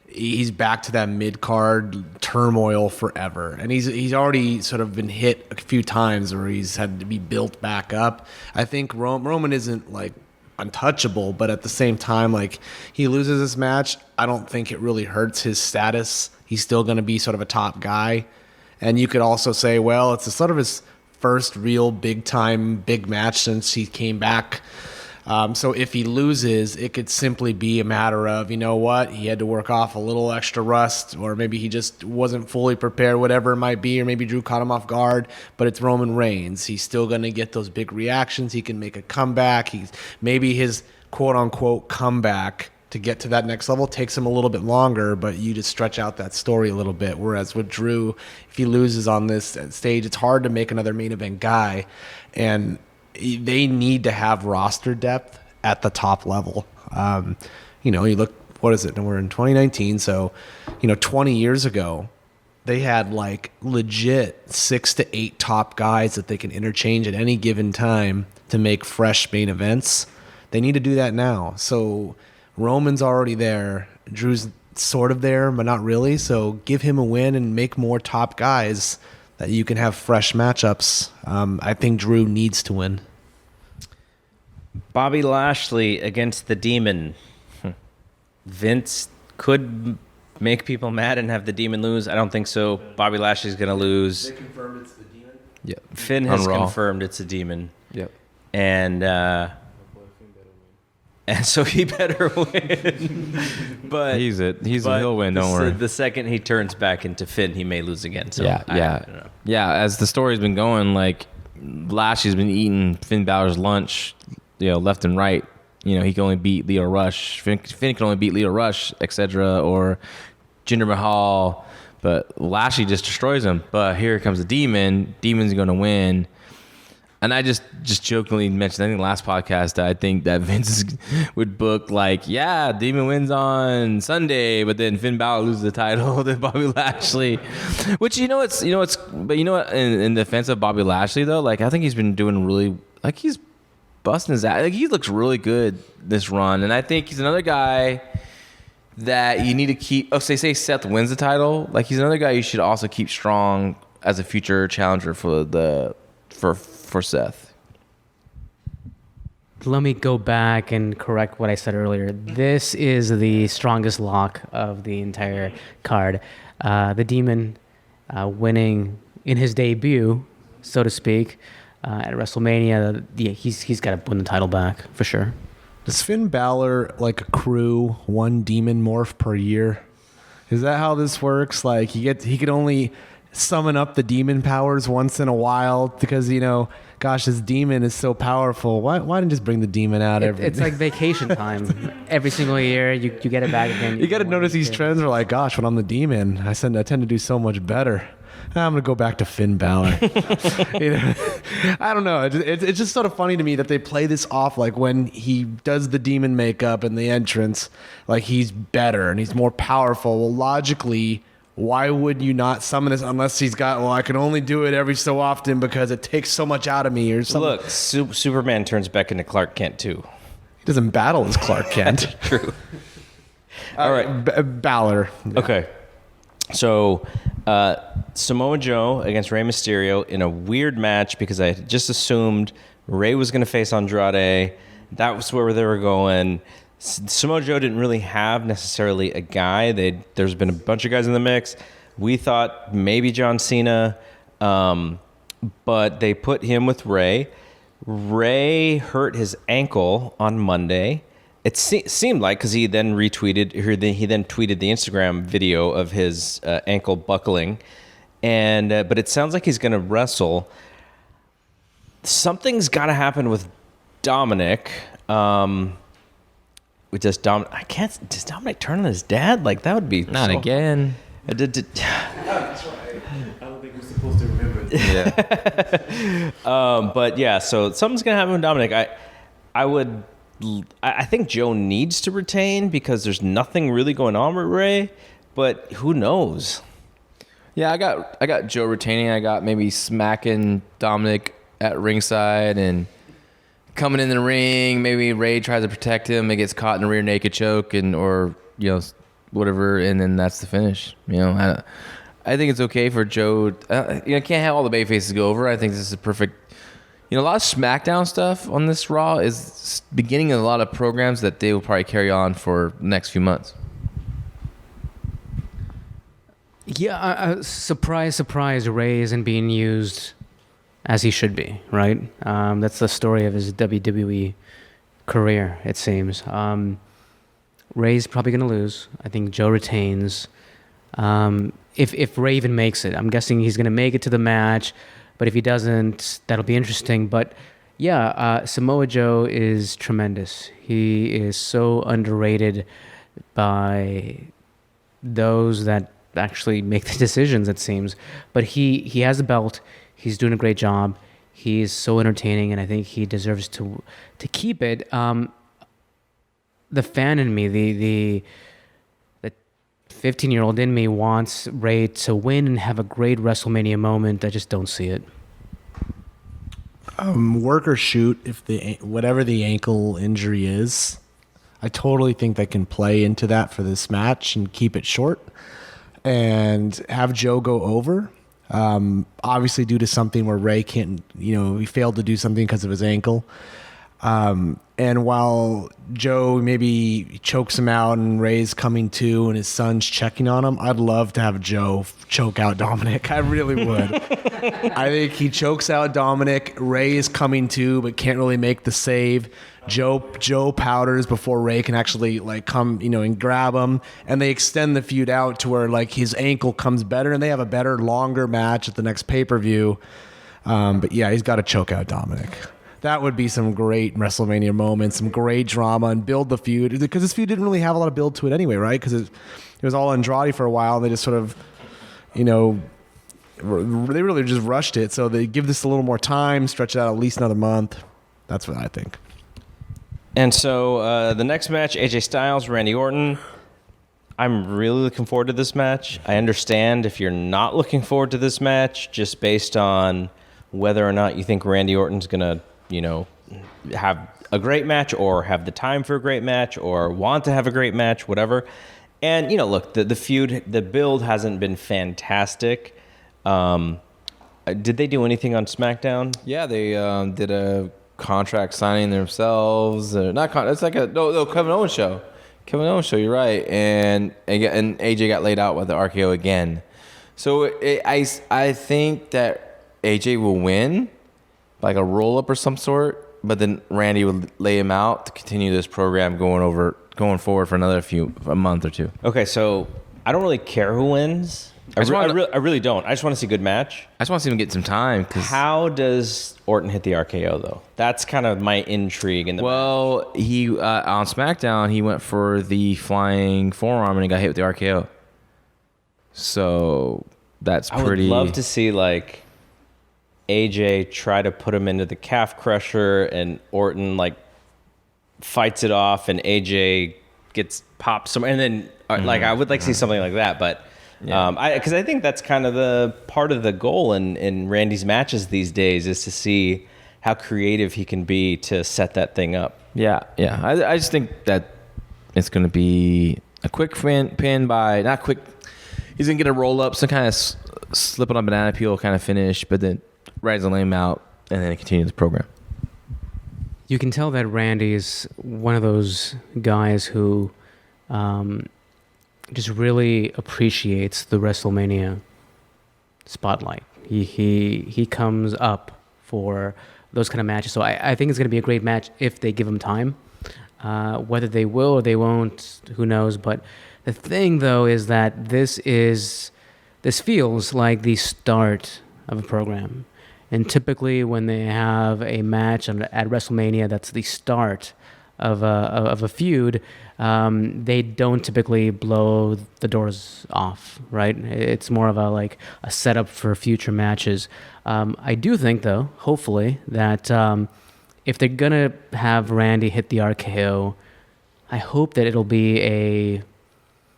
he's back to that mid-card turmoil forever. And he's already sort of been hit a few times where he's had to be built back up. I think Roman isn't like untouchable, but at the same time, like, he loses this match, I don't think it really hurts his status. He's still going to be sort of a top guy. And you could also say, well, it's a sort of his first real big match since he came back. So if he loses, it could simply be a matter of, you know what, he had to work off a little extra rust, or maybe he just wasn't fully prepared, whatever it might be, or maybe Drew caught him off guard, but it's Roman Reigns. He's still going to get those big reactions. He can make a comeback. Maybe his quote-unquote comeback to get to that next level takes him a little bit longer, but you just stretch out that story a little bit. Whereas with Drew, if he loses on this stage, it's hard to make another main event guy, and they need to have roster depth at the top level. You look, what is it? We're in 2019, so 20 years ago, they had like legit 6 to 8 top guys that they can interchange at any given time to make fresh main events. They need to do that now. So Roman's already there. Drew's sort of there, but not really. So give him a win and make more top guys that you can have fresh matchups. I think Drew needs to win. Bobby Lashley against the Demon. Vince could make people mad and have the Demon lose. I don't think so. Bobby Lashley's going to lose. They confirmed it's the Demon? Yep. Finn has confirmed it's a Demon. Yep. And so he better win. But he'll win. Don't worry. The second he turns back into Finn, he may lose again. So I don't know. Yeah. As the story's been going, like, Lashley's been eating Finn Balor's lunch, left and right. He can only beat Leo Rush. Finn can only beat Leo Rush, etc., or Jinder Mahal. But Lashley just destroys him. But here comes the Demon. Demon's going to win. And I just jokingly mentioned, I think last podcast, that I think that Vince would book Demon wins on Sunday, but then Finn Balor loses the title to Bobby Lashley. Which but in defense of Bobby Lashley though, I think he's been doing really, he's busting his ass. He looks really good this run, and I think he's another guy that you need to keep. Oh, say Seth wins the title, he's another guy you should also keep strong as a future challenger for Seth. Let me go back and correct what I said earlier. This is the strongest lock of the entire card. The Demon winning in his debut, so to speak, at WrestleMania. Yeah, he's got to win the title back for sure. Does Finn Balor accrue one Demon morph per year? Is that how this works? He could only summon up the demon powers once in a while because his demon is so powerful. Why didn't just bring the demon out every? It's like vacation time. Every single year you get it back again. You got to notice these trends are when I'm the Demon, I tend to do so much better. I'm gonna go back to Finn Balor. I don't know. It's just sort of funny to me that they play this off when he does the Demon makeup and the entrance, he's better and he's more powerful. Well, logically, why would you not summon this unless he's got, I can only do it every so often because it takes so much out of me or something. Look, Superman turns back into Clark Kent too. He doesn't battle as Clark Kent. True. All right. Balor. Yeah. Okay. So Samoa Joe against Rey Mysterio in a weird match because I just assumed Rey was going to face Andrade. That was where they were going. Samoa Joe didn't really have necessarily a guy. There's been a bunch of guys in the mix. We thought maybe John Cena. but they put him with Ray. Ray hurt his ankle on Monday. It seemed like, because he then tweeted the Instagram video of his ankle buckling, and but it sounds like he's going to wrestle. Something's got to happen with Dominic. Does Dominic turn on his dad? Like, that would be Not again. That's right. I don't think we're supposed to remember it. Yeah. But yeah, so something's gonna happen with Dominic. I think Joe needs to retain because there's nothing really going on with Ray, but who knows? Yeah, I got Joe retaining. I got maybe smacking Dominic at ringside and coming in the ring. Maybe Ray tries to protect him. It gets caught in a rear naked choke or whatever, and then that's the finish. I think it's okay for Joe. Can't have all the bay faces go over. I think this is a perfect. A lot of SmackDown stuff on this Raw is beginning of a lot of programs that they will probably carry on for the next few months. Yeah, surprise, Ray isn't being used as he should be, right? That's the story of his WWE career, it seems. Ray's probably going to lose. I think Joe retains. If Ray even makes it, I'm guessing he's going to make it to the match. But if he doesn't, that'll be interesting. But yeah, Samoa Joe is tremendous. He is so underrated by those that actually make the decisions, it seems. But he has a belt. He's doing a great job. He's so entertaining, and I think he deserves to keep it. The fan in me, the 15-year-old in me wants Ray to win and have a great WrestleMania moment. I just don't see it. Work or shoot, whatever the ankle injury is, I totally think they can play into that for this match and keep it short and have Joe go over. Obviously due to something where Ray can't, he failed to do something because of his ankle. And while Joe maybe chokes him out and Ray's coming to and his son's checking on him, I'd love to have Joe choke out Dominic. I really would. I think he chokes out Dominic. Ray is coming to but can't really make the save. Joe powders before Ray can actually come, and grab him, and they extend the feud out to where his ankle comes better and they have a better, longer match at the next pay-per-view. But yeah, he's got to choke out Dominic. That would be some great WrestleMania moments, some great drama, and build the feud. Because this feud didn't really have a lot of build to it anyway, right? Because it was all Andrade for a while, and they just sort of, they really just rushed it. So they give this a little more time, stretch it out at least another month. That's what I think. And so the next match, AJ Styles, Randy Orton. I'm really looking forward to this match. I understand if you're not looking forward to this match, just based on whether or not you think Randy Orton's going to, have a great match or have the time for a great match or want to have a great match, whatever. And, look, the feud, the build hasn't been fantastic. Did they do anything on SmackDown? Yeah, they did a contract signing themselves. It's like Kevin Owens show. Kevin Owens show, you're right. And AJ got laid out with the RKO again. So I think that AJ will win, like a roll-up or some sort, but then Randy would lay him out to continue this program going forward for a month or two. Okay, so I don't really care who wins. I really don't. I just want to see a good match. I just want to see him get some time. How does Orton hit the RKO, though? That's kind of my intrigue in the match. He on SmackDown, he went for the flying forearm and he got hit with the RKO. So that's pretty... I would love to see, AJ try to put him into the calf crusher and Orton, fights it off and AJ gets popped somewhere. And then, I would like to see something like that, but... Yeah. Because I think that's kind of the part of the goal in Randy's matches these days is to see how creative he can be to set that thing up. Yeah. I just think that it's going to be a quick pin by, not quick, he's going to get a roll up, some kind of slip on a banana peel kind of finish, but then Randy's going to lay him out and then continue the program. You can tell that Randy is one of those guys who... just really appreciates the WrestleMania spotlight. He comes up for those kind of matches. So I think it's going to be a great match if they give him time. Whether they will or they won't, who knows? But the thing, though, is that this feels like the start of a program. And typically, when they have a match at WrestleMania, that's the start of a feud. They don't typically blow the doors off, right? It's more of a setup for future matches. I do think, though, hopefully, that if they're gonna have Randy hit the RKO, I hope that it'll be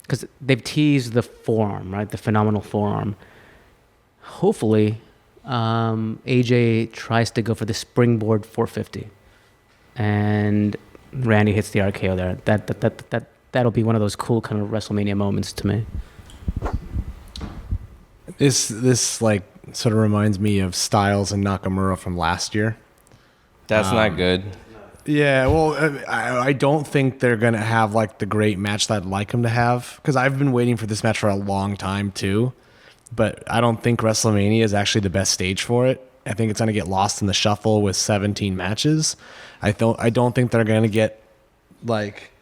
because they've teased the forearm, right? The phenomenal forearm. Hopefully, AJ tries to go for the springboard 450, and Randy hits the RKO there. That'll be one of those cool kind of WrestleMania moments to me. This like sort of reminds me of Styles and Nakamura from last year. That's not good. Yeah, well, I don't think they're gonna have like the great match that I'd like them to have, because I've been waiting for this match for a long time too. But I don't think WrestleMania is actually the best stage for it. I think it's gonna get lost in the shuffle with 17 matches. I don't think they're gonna get like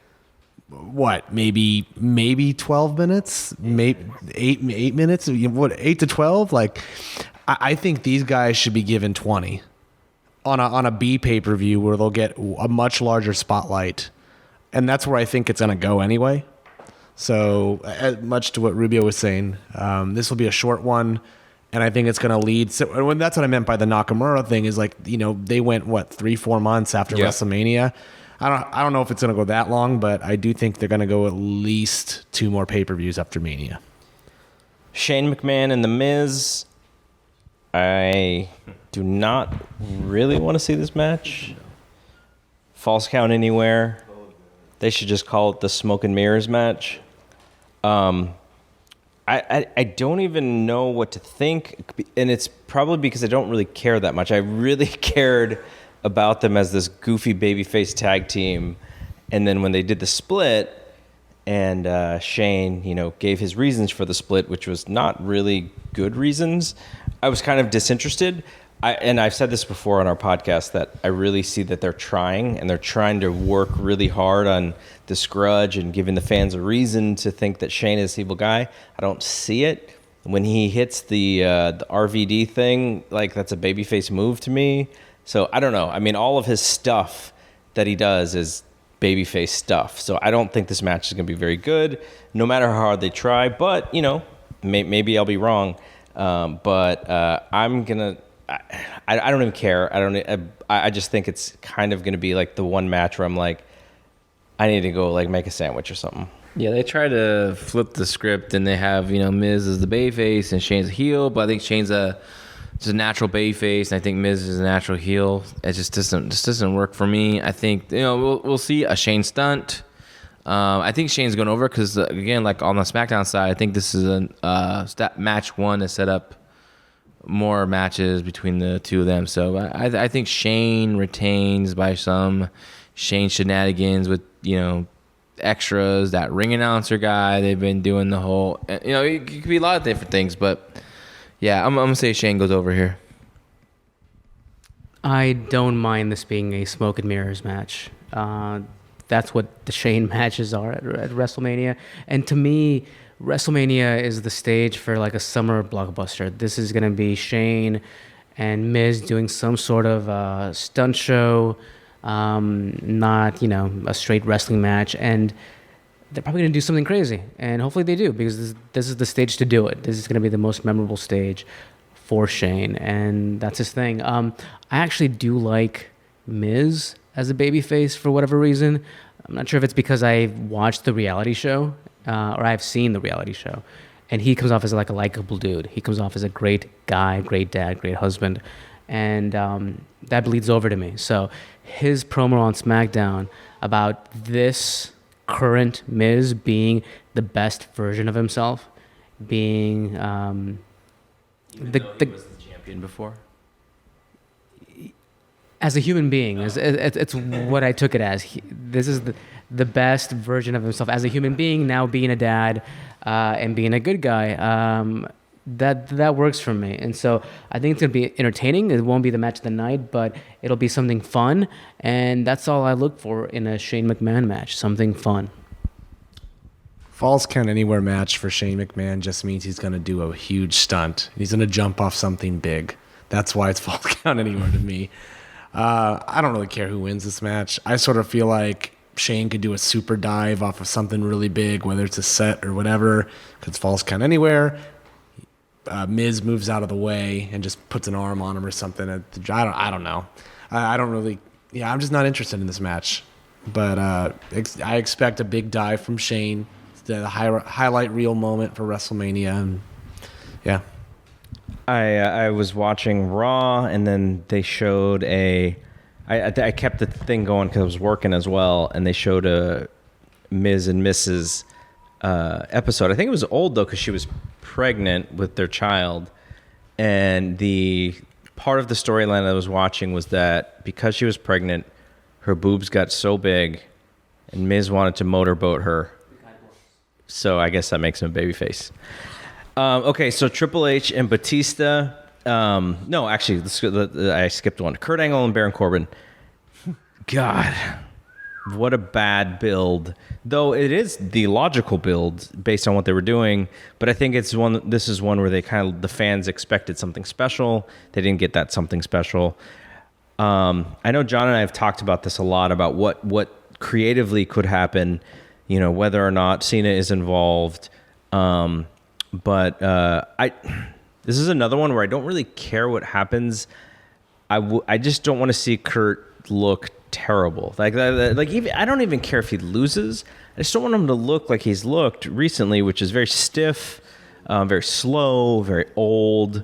maybe 12 minutes, maybe 8 minutes, 8 to 12. Like I think these guys should be given 20 on a B pay-per-view where they'll get a much larger spotlight, and that's where I think it's gonna go anyway. So much to what Rubio was saying, this will be a short one, and I think it's going to lead. So that's what I meant by the Nakamura thing is like, they went 3-4 months after WrestleMania. I don't know if it's going to go that long, but I do think they're going to go at least 2 more pay-per-views after Mania. Shane McMahon and The Miz. I do not really want to see this match. False count anywhere. They should just call it the Smoke and Mirrors match. I don't even know what to think, and it's probably because I don't really care that much. I really cared about them as this goofy babyface tag team, and then when they did the split, and Shane, gave his reasons for the split, which was not really good reasons, I was kind of disinterested. And I've said this before on our podcast that I really see that they're trying to work really hard on this grudge and giving the fans a reason to think that Shane is the evil guy. I don't see it. When he hits the RVD thing, that's a babyface move to me. So I don't know. I mean, all of his stuff that he does is babyface stuff. So I don't think this match is going to be very good, no matter how hard they try. But, maybe I'll be wrong. But I'm going to... I don't even care. I just think it's kind of going to be like the one match where I'm like, I need to go make a sandwich or something. Yeah, they try to flip the script and they have Miz as the babyface and Shane's a heel, but I think Shane's just a natural babyface and I think Miz is a natural heel. It just doesn't work for me. I think we'll see a Shane stunt. I think Shane's going over because again, like on the SmackDown side, I think this is a match one to set up more matches between the two of them. So I think Shane retains by some Shane shenanigans with, extras, that ring announcer guy. They've been doing the whole, it could be a lot of different things, but yeah, I'm going to say Shane goes over here. I don't mind this being a smoke and mirrors match. That's what the Shane matches are at WrestleMania. And to me, WrestleMania is the stage for a summer blockbuster. This is going to be Shane and Miz doing some sort of stunt show, not, a straight wrestling match. And they're probably going to do something crazy. And hopefully they do, because this is the stage to do it. This is going to be the most memorable stage for Shane. And that's his thing. I actually do like Miz as a babyface for whatever reason. I'm not sure if it's because I watched the reality show or I've seen the reality show, and he comes off as a likable dude. He comes off as a great guy, great dad, great husband, and that bleeds over to me. So his promo on SmackDown about this current Miz being the best version of himself, being he was the champion before. As a human being, it's what I took it as. This is the best version of himself as a human being, now being a dad and being a good guy. that works for me. And so I think it's gonna be entertaining. It won't be the match of the night, but it'll be something fun. And that's all I look for in a Shane McMahon match. Something fun. Falls Count Anywhere match for Shane McMahon just means he's going to do a huge stunt. He's going to jump off something big. That's why it's Falls Count Anywhere to me. I don't really care who wins this match. I sort of feel like Shane could do a super dive off of something really big, whether it's a set or whatever, because it's Falls Count Anywhere. Miz moves out of the way and just puts an arm on him or something. I don't know. I don't really. Yeah, I'm just not interested in this match. But I expect a big dive from Shane. The highlight reel moment for WrestleMania. And yeah. I was watching Raw, and then they showed I kept the thing going because I was working as well, and they showed a Ms. and Mrs. Episode. I think it was old, though, because she was pregnant with their child. And the part of the storyline I was watching was that because she was pregnant, her boobs got so big, and Miz wanted to motorboat her. So I guess that makes him a babyface. Okay, so Triple H and Batista. No, actually, I skipped one. Kurt Angle and Baron Corbin. God, what a bad build. Though it is the logical build based on what they were doing, but I think it's one. This is one where the fans expected something special. They didn't get that something special. I know John and I have talked about this a lot about what creatively could happen. You know, whether or not Cena is involved. But this is another one where I don't really care what happens. I just don't want to see Kurt look terrible. Even I don't even care if he loses. I just don't want him to look like he's looked recently, which is very stiff, very slow, very old.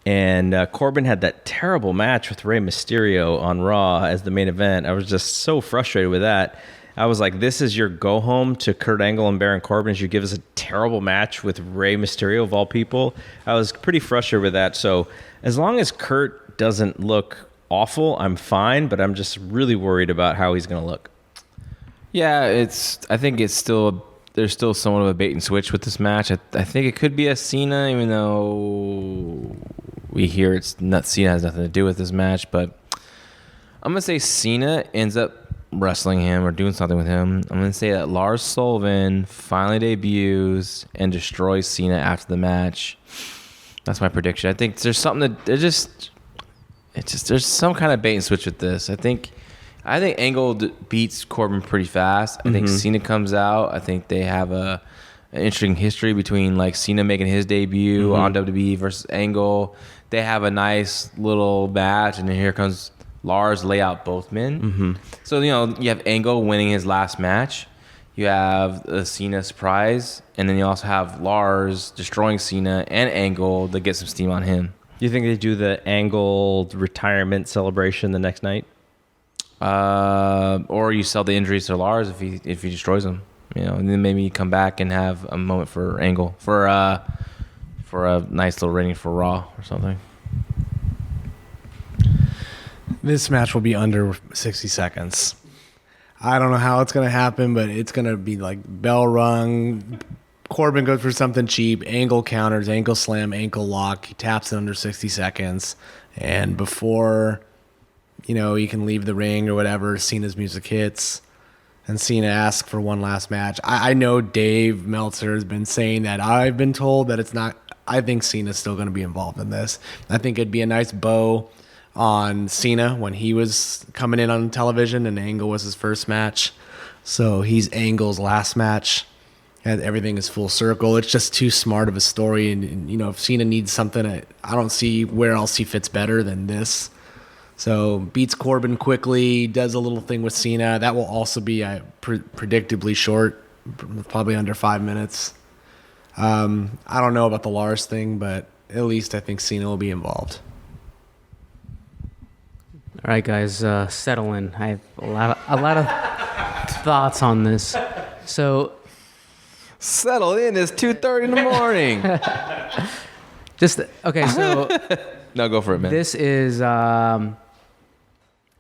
And Corbin had that terrible match with Rey Mysterio on Raw as the main event. I was just so frustrated with that. I was like, this is your go home to Kurt Angle and Baron Corbin as you give us a terrible match with Rey Mysterio of all people. I was pretty frustrated with that. So as long as Kurt doesn't look awful, I'm fine, but I'm just really worried about how he's going to look. Yeah, I think there's still somewhat of a bait and switch with this match. I think it could be a Cena, even though we hear Cena has nothing to do with this match, but I'm going to say Cena ends up wrestling him or doing something with him. I'm going to say that Lars Sullivan finally debuts and destroys Cena after the match. That's my prediction. I think there's something that there's some kind of bait and switch with this. I think Angle beats Corbin pretty fast. I think Cena comes out. I think they have an interesting history between like Cena making his debut on WWE versus Angle. They have a nice little match, and then here comes Lars lay out both men. So, you have Angle winning his last match. You have a Cena surprise. And then you also have Lars destroying Cena and Angle to get some steam on him. Do you think they do the Angle retirement celebration the next night? Or you sell the injuries to Lars if he destroys him. And then maybe you come back and have a moment for Angle for a nice little rating for Raw or something. This match will be under 60 seconds. I don't know how it's going to happen, but it's going to be like bell rung. Corbin goes for something cheap. Angle counters, ankle slam, ankle lock. He taps it under 60 seconds. And before, he can leave the ring or whatever, Cena's music hits. And Cena asks for one last match. I know Dave Meltzer has been saying that. I've been told that it's not. I think Cena's still going to be involved in this. I think it'd be a nice bow on Cena when he was coming in on television and Angle was his first match. So he's Angle's last match. And everything is full circle. It's just too smart of a story. And if Cena needs something, I don't see where else he fits better than this. So beats Corbin quickly, does a little thing with Cena. That will also be predictably short, probably under 5 minutes. I don't know about the Lars thing, but at least I think Cena will be involved. All right, guys, settle in. I have a lot of thoughts on this. So, settle in. It's 2:30 in the morning. Okay. So, no, go for it, man. This is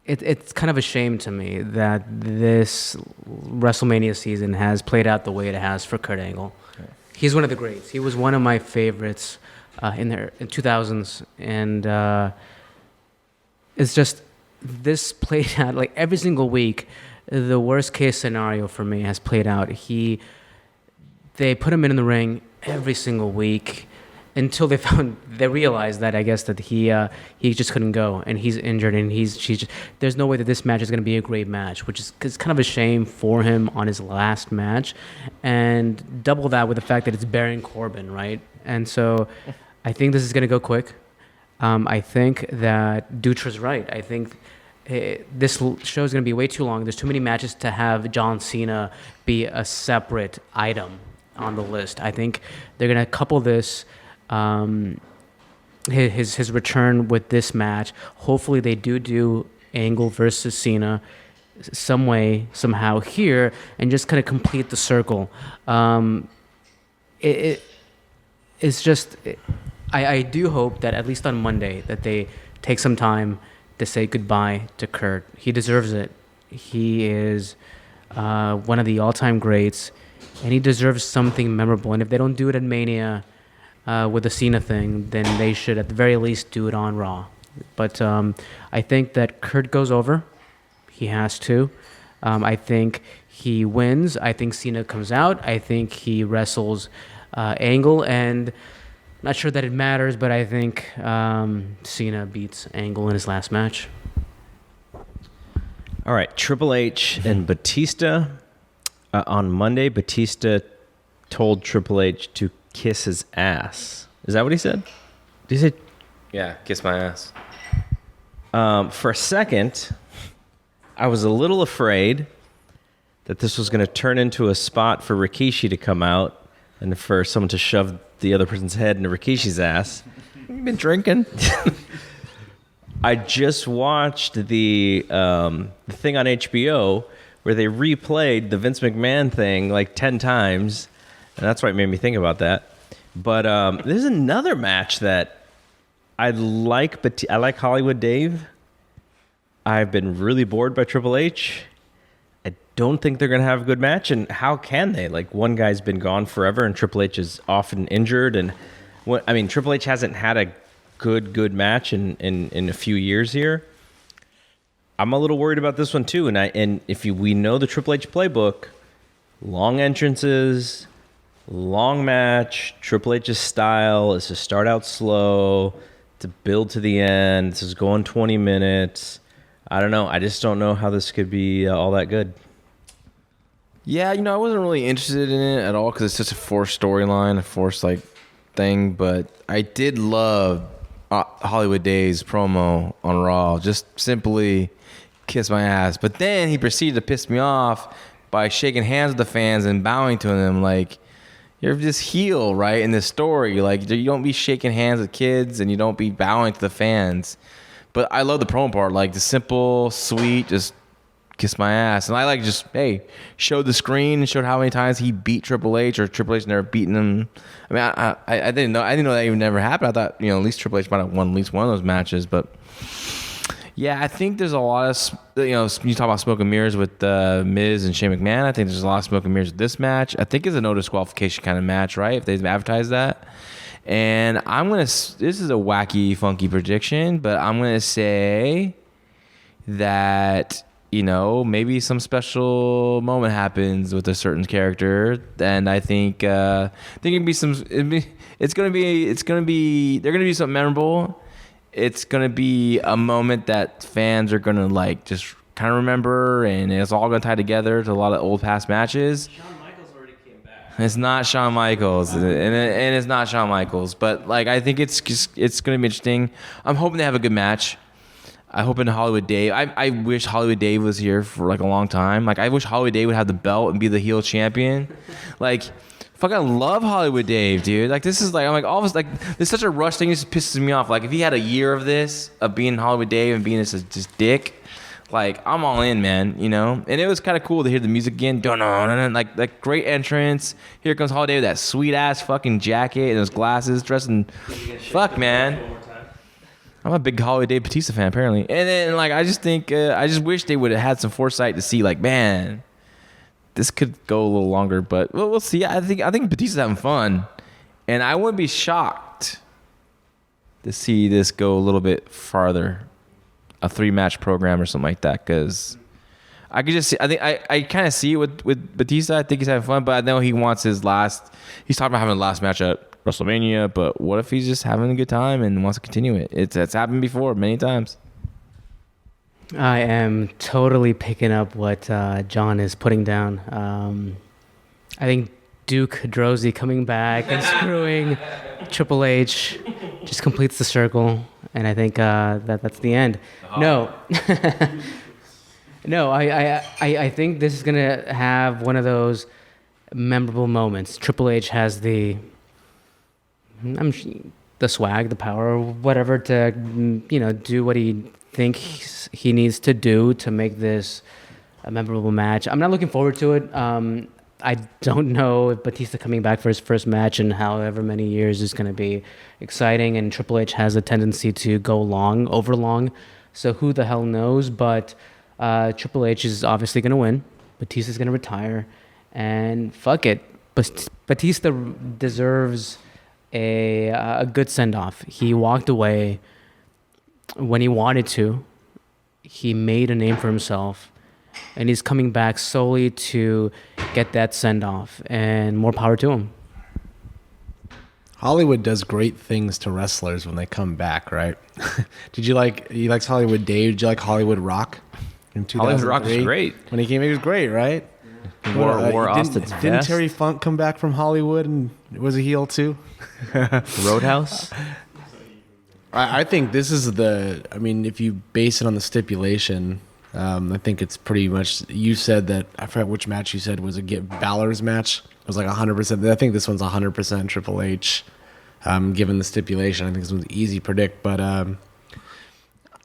it's kind of a shame to me that this WrestleMania season has played out the way it has for Kurt Angle. He's one of the greats. He was one of my favorites in 2000s, and it's just this played out like every single week. The worst case scenario for me has played out. They put him in the ring every single week until they realized that I guess that he just couldn't go, and he's injured, and there's no way that this match is going to be a great match, which is kind of a shame for him on his last match, and double that with the fact that it's Baron Corbin, right? And so I think this is going to go quick. I think that Dutra's right. I think this show is going to be way too long. There's too many matches to have John Cena be a separate item on the list. I think they're going to couple this, his return with this match. Hopefully they do Angle versus Cena some way, somehow here, and just kind of complete the circle. It's just... I do hope that at least on Monday that they take some time to say goodbye to Kurt. He deserves it. He is one of the all-time greats, and he deserves something memorable. And if they don't do it at Mania with the Cena thing, then they should at the very least do it on Raw. But I think that Kurt goes over. He has to. I think he wins. I think Cena comes out. I think he wrestles Angle, and not sure that it matters, but I think Cena beats Angle in his last match. All right, Triple H and Batista. On Monday, Batista told Triple H to kiss his ass. Is that what he said? Did he say? Yeah, kiss my ass. For a second, I was a little afraid that this was going to turn into a spot for Rikishi to come out and for someone to shove the other person's head into Rikishi's ass. You've been drinking. I just watched the thing on HBO where they replayed the Vince McMahon thing like 10 times, and that's why it made me think about that. But there's another match that I like, but I like Hollywood Dave. I've been really bored by Triple H. I don't think they're going to have a good match, and how can they? Like, one guy's been gone forever, and Triple H is often injured, and Triple H hasn't had a good match in a few years here. I'm a little worried about this one too, and we know the Triple H playbook, long entrances, long match. Triple H's style is to start out slow, to build to the end. This is going 20 minutes. I don't know. I just don't know how this could be all that good. Yeah, I wasn't really interested in it at all because it's just a forced storyline, a forced thing. But I did love Hollywood Dave's promo on Raw. Just simply kiss my ass. But then he proceeded to piss me off by shaking hands with the fans and bowing to them. Like, you're this heel, right, in this story. Like, you don't be shaking hands with kids and you don't be bowing to the fans. But I love the promo part, like the simple, sweet, just kiss my ass. And I showed the screen and showed how many times he beat Triple H, or Triple H never beaten him. I mean, I didn't know that even never happened. I thought, at least Triple H might have won at least one of those matches. But yeah, I think there's a lot of, you talk about smoke and mirrors with Miz and Shane McMahon. I think there's a lot of smoke and mirrors with this match. I think it's a no disqualification kind of match, right? If they've advertised that. And this is a wacky, funky prediction, but I'm going to say that, maybe some special moment happens with a certain character. And I think, they're going to do something memorable. It's going to be a moment that fans are going to just kind of remember, and it's all going to tie together to a lot of old past matches. It's not Shawn Michaels, and it's not Shawn Michaels, but I think it's going to be interesting. I'm hoping they have a good match. I hope in Hollywood Dave. I wish Hollywood Dave was here for a long time. I wish Hollywood Dave would have the belt and be the heel champion. Fucking love Hollywood Dave, dude. This is I'm all of this there's such a rush thing. It just pisses me off. If he had a year of this, of being Hollywood Dave and being this just dick. I'm all in, man, And it was kind of cool to hear the music again. That great entrance. Here comes Holiday with that sweet-ass fucking jacket and those glasses, dressing... Fuck, man. I'm a big Holiday Batista fan, apparently. And then, I just think... I just wish they would have had some foresight to see, man, this could go a little longer. But we'll see. I think Batista's having fun. And I wouldn't be shocked to see this go a little bit farther, a 3-match program or something like that. Because I could just see. I think I kind of see it with Batista. I think he's having fun, but I know he wants his last. He's talking about having the last match at WrestleMania. But what if he's just having a good time and wants to continue it? It's happened before many times. I am totally picking up what John is putting down. I think Duke Droese coming back and screwing Triple H just completes the circle, and I think that's the end. No, no, I think this is gonna have one of those memorable moments. Triple H has the swag, the power, whatever to do what he thinks he needs to do to make this a memorable match. I'm not looking forward to it. I don't know if Batista coming back for his first match in however many years is going to be exciting, and Triple H has a tendency to go over long, so who the hell knows, but Triple H is obviously going to win. Batista's going to retire, and fuck it. Batista deserves a good send-off. He walked away when he wanted to. He made a name for himself, and he's coming back solely to get that send-off, and more power to him. Hollywood does great things to wrestlers when they come back, right? He likes Hollywood Dave? Did you like Hollywood Rock in 2003? Hollywood Rock was great. When he came, he was great, right? Wore Austin's Didn't vest. Terry Funk come back from Hollywood and was a heel too? Roadhouse. I think this is if you base it on the stipulation, I think it's pretty much, you said that, I forgot which match you said was Balor's match. It was like 100%. I think this one's 100% Triple H, given the stipulation. I think this one's easy to predict, but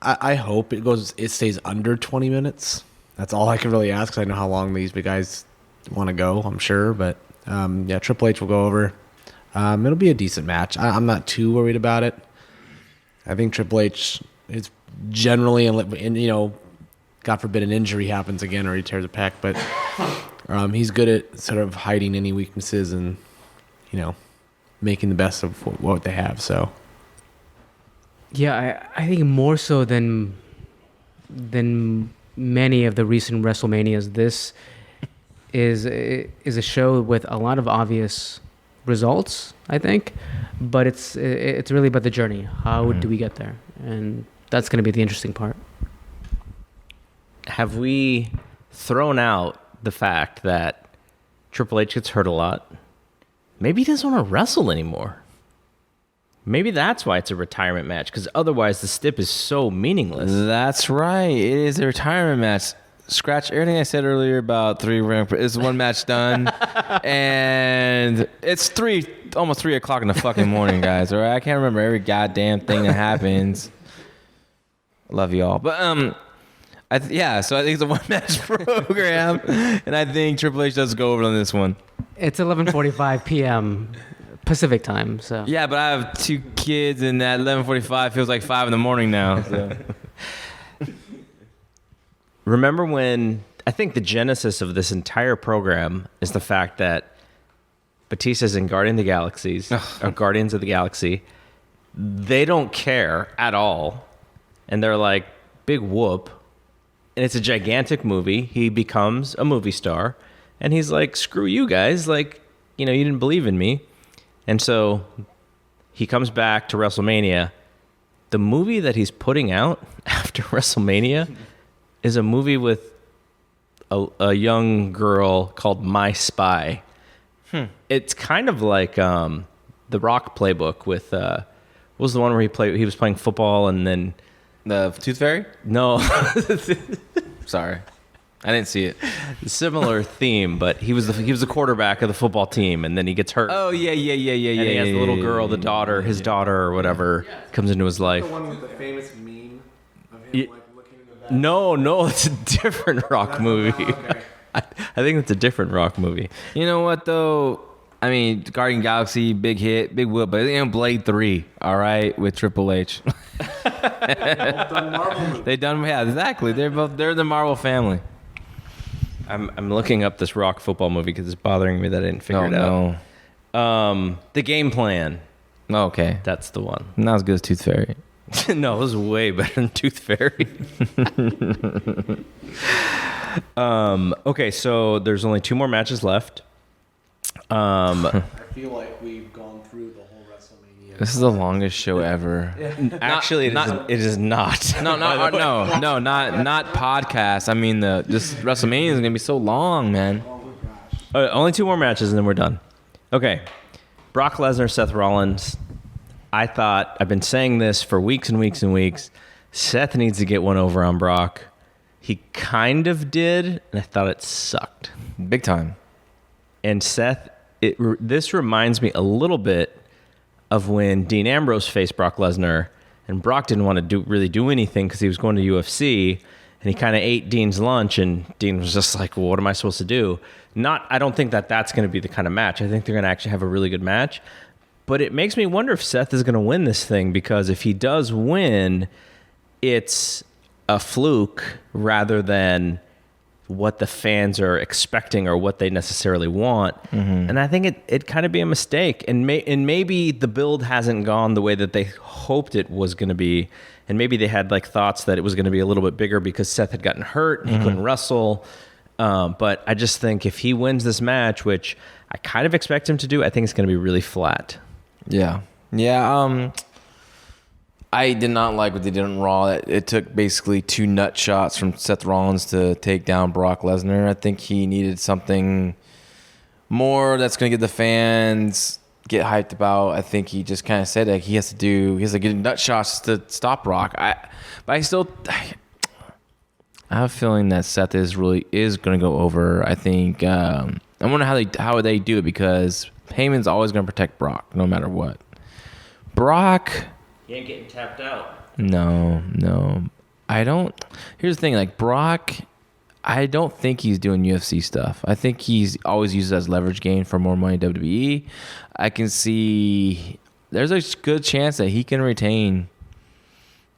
I hope it stays under 20 minutes. That's all I can really ask, 'cause I know how long these big guys want to go, I'm sure. But Triple H will go over. It'll be a decent match. I'm not too worried about it. I think Triple H is generally, and God forbid an injury happens again or he tears a pec, but he's good at sort of hiding any weaknesses and, making the best of what they have. So, Yeah, I think more so than many of the recent WrestleManias, this is a show with a lot of obvious results, I think, but it's really about the journey. How do we get there? And that's going to be the interesting part. Have we thrown out the fact that Triple H gets hurt a lot? Maybe he doesn't want to wrestle anymore. Maybe that's why it's a retirement match, because otherwise the stip is so meaningless. That's right. It is a retirement match. Scratch everything I said earlier about it's one match done, and it's almost 3 o'clock in the fucking morning, guys. All right, I can't remember every goddamn thing that happens. Love y'all, but so I think it's a one match program, and I think Triple H does go over on this one. It's 11:45 p.m. Pacific time, so Yeah, but I have 2 kids, and at 11:45 feels like 5 in the morning now. So. Remember when, I think the genesis of this entire program is the fact that Batista's in Guardians of the Galaxy. They don't care at all. And they're like, big whoop. And it's a gigantic movie. He becomes a movie star. And he's like, screw you guys. Like, you didn't believe in me. And so he comes back to WrestleMania. The movie that he's putting out after WrestleMania is a movie with a young girl called My Spy. It's kind of like the Rock playbook with what was the one where he was playing football and then The Tooth Fairy? no Sorry, I didn't see it. similar theme, but he was the quarterback of the football team and then he gets hurt. Oh yeah. And he has the little girl, the daughter, his daughter or whatever, comes into his life. the one with the famous meme of him Ye- looking in the back. No, it's a different Rock movie. Okay. I think it's a different Rock movie. You know what though? I mean, Guardian Galaxy, big hit, big whoop, but Blade 3, all right, with Triple H. They done, yeah, exactly. They're the Marvel family. I'm looking up this Rock football movie because it's bothering me that I didn't figure it out. No. The game plan. Oh, okay. That's the one. Not as good as Tooth Fairy. No, it was way better than Tooth Fairy. Okay, so there's only 2 more matches left. I feel like we've gone through the whole WrestleMania. This is the longest show ever. Actually, it is not. No, not podcast. I mean, this WrestleMania is gonna be so long, man. Only 2 more matches and then we're done. Okay, Brock Lesnar, Seth Rollins. I've been saying this for weeks and weeks and weeks. Seth needs to get one over on Brock. He kind of did, and I thought it sucked. Big time. And Seth, this reminds me a little bit of when Dean Ambrose faced Brock Lesnar, and Brock didn't want to really do anything because he was going to UFC, and he kind of ate Dean's lunch, and Dean was just like, well, what am I supposed to do? I don't think that's going to be the kind of match. I think they're going to actually have a really good match. But it makes me wonder if Seth is going to win this thing, because if he does win, it's a fluke rather than what the fans are expecting or what they necessarily want. And I think it kind of be a mistake. And maybe the build hasn't gone the way that they hoped it was going to be. And maybe they had like thoughts that it was going to be a little bit bigger because Seth had gotten hurt and he couldn't wrestle. But I just think if he wins this match, which I kind of expect him to do, I think it's going to be really flat. Yeah. I did not like what they did on Raw. It took basically 2 nut shots from Seth Rollins to take down Brock Lesnar. I think he needed something more that's going to get the fans get hyped about. I think he just kind of said that he has to get nut shots to stop Brock. I have a feeling that Seth is going to go over. I think I wonder how they do it, because Heyman's always going to protect Brock no matter what. Brock, He ain't getting tapped out. no. I don't. Here's the thing, like Brock, I don't think he's doing UFC stuff. I think he's always used it as leverage gain for more money in WWE. I can see there's a good chance that he can retain.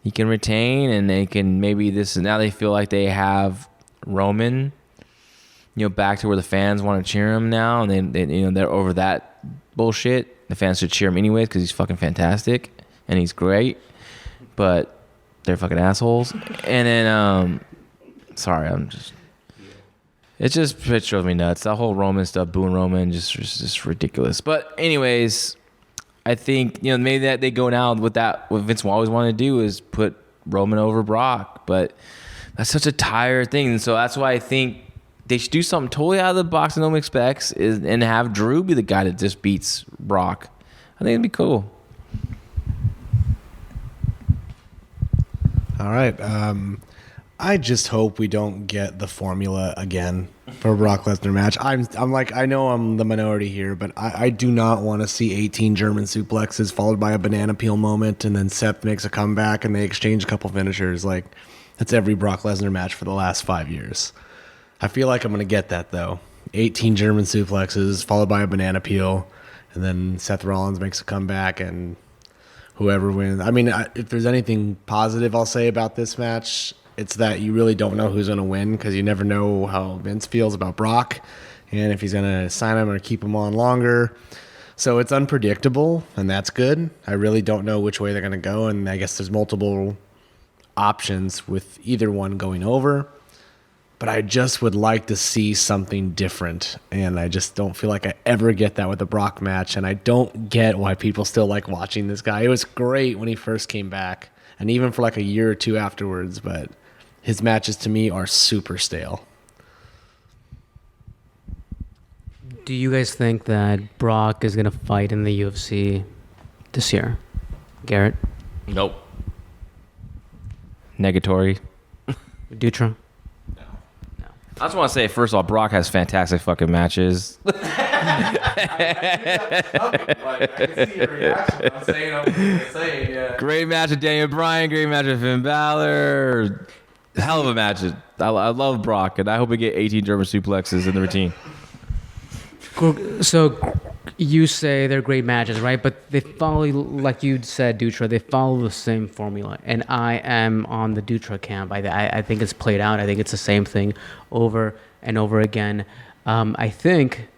And they can now they feel like they have Roman, back to where the fans want to cheer him now, and they're over that bullshit. The fans should cheer him anyways because he's fucking fantastic and he's great, but they're fucking assholes. And then, it drove me nuts. That whole Roman stuff, booing Roman, just ridiculous. But anyways, I think maybe that they go now with that. What Vince always wanted to do is put Roman over Brock, but that's such a tired thing. And so that's why I think they should do something totally out of the box that no one expects, and have Drew be the guy that just beats Brock. I think it'd be cool. All right. I just hope we don't get the formula again for a Brock Lesnar match. I'm like, I know I'm the minority here, but I do not want to see 18 German suplexes followed by a banana peel moment, and then Seth makes a comeback and they exchange a couple finishers. Like, that's every Brock Lesnar match for the last 5 years. I feel like I'm going to get that, though. 18 German suplexes followed by a banana peel, and then Seth Rollins makes a comeback and whoever wins. I mean, if there's anything positive I'll say about this match, it's that you really don't know who's going to win, because you never know how Vince feels about Brock and if he's going to sign him or keep him on longer. So it's unpredictable, and that's good. I really don't know which way they're going to go, and I guess there's multiple options with either one going over. But I just would like to see something different, and I just don't feel like I ever get that with a Brock match, and I don't get why people still like watching this guy. It was great when he first came back, and even for like a year or two afterwards, but his matches to me are super stale. Do you guys think that Brock is going to fight in the UFC this year? Garrett? Nope. Negatory. Dutra? I just want to say, first of all, Brock has fantastic fucking matches. I can see your reaction. I'm saying, yeah. Great match with Daniel Bryan. Great match with Finn Balor. Hell of a match. I love Brock, and I hope we get 18 German suplexes in the routine. So you say they're great matches, right? But they follow, like you said, Dutra, they follow the same formula. And I am on the Dutra camp. I think it's played out. I think it's the same thing over and over again. I think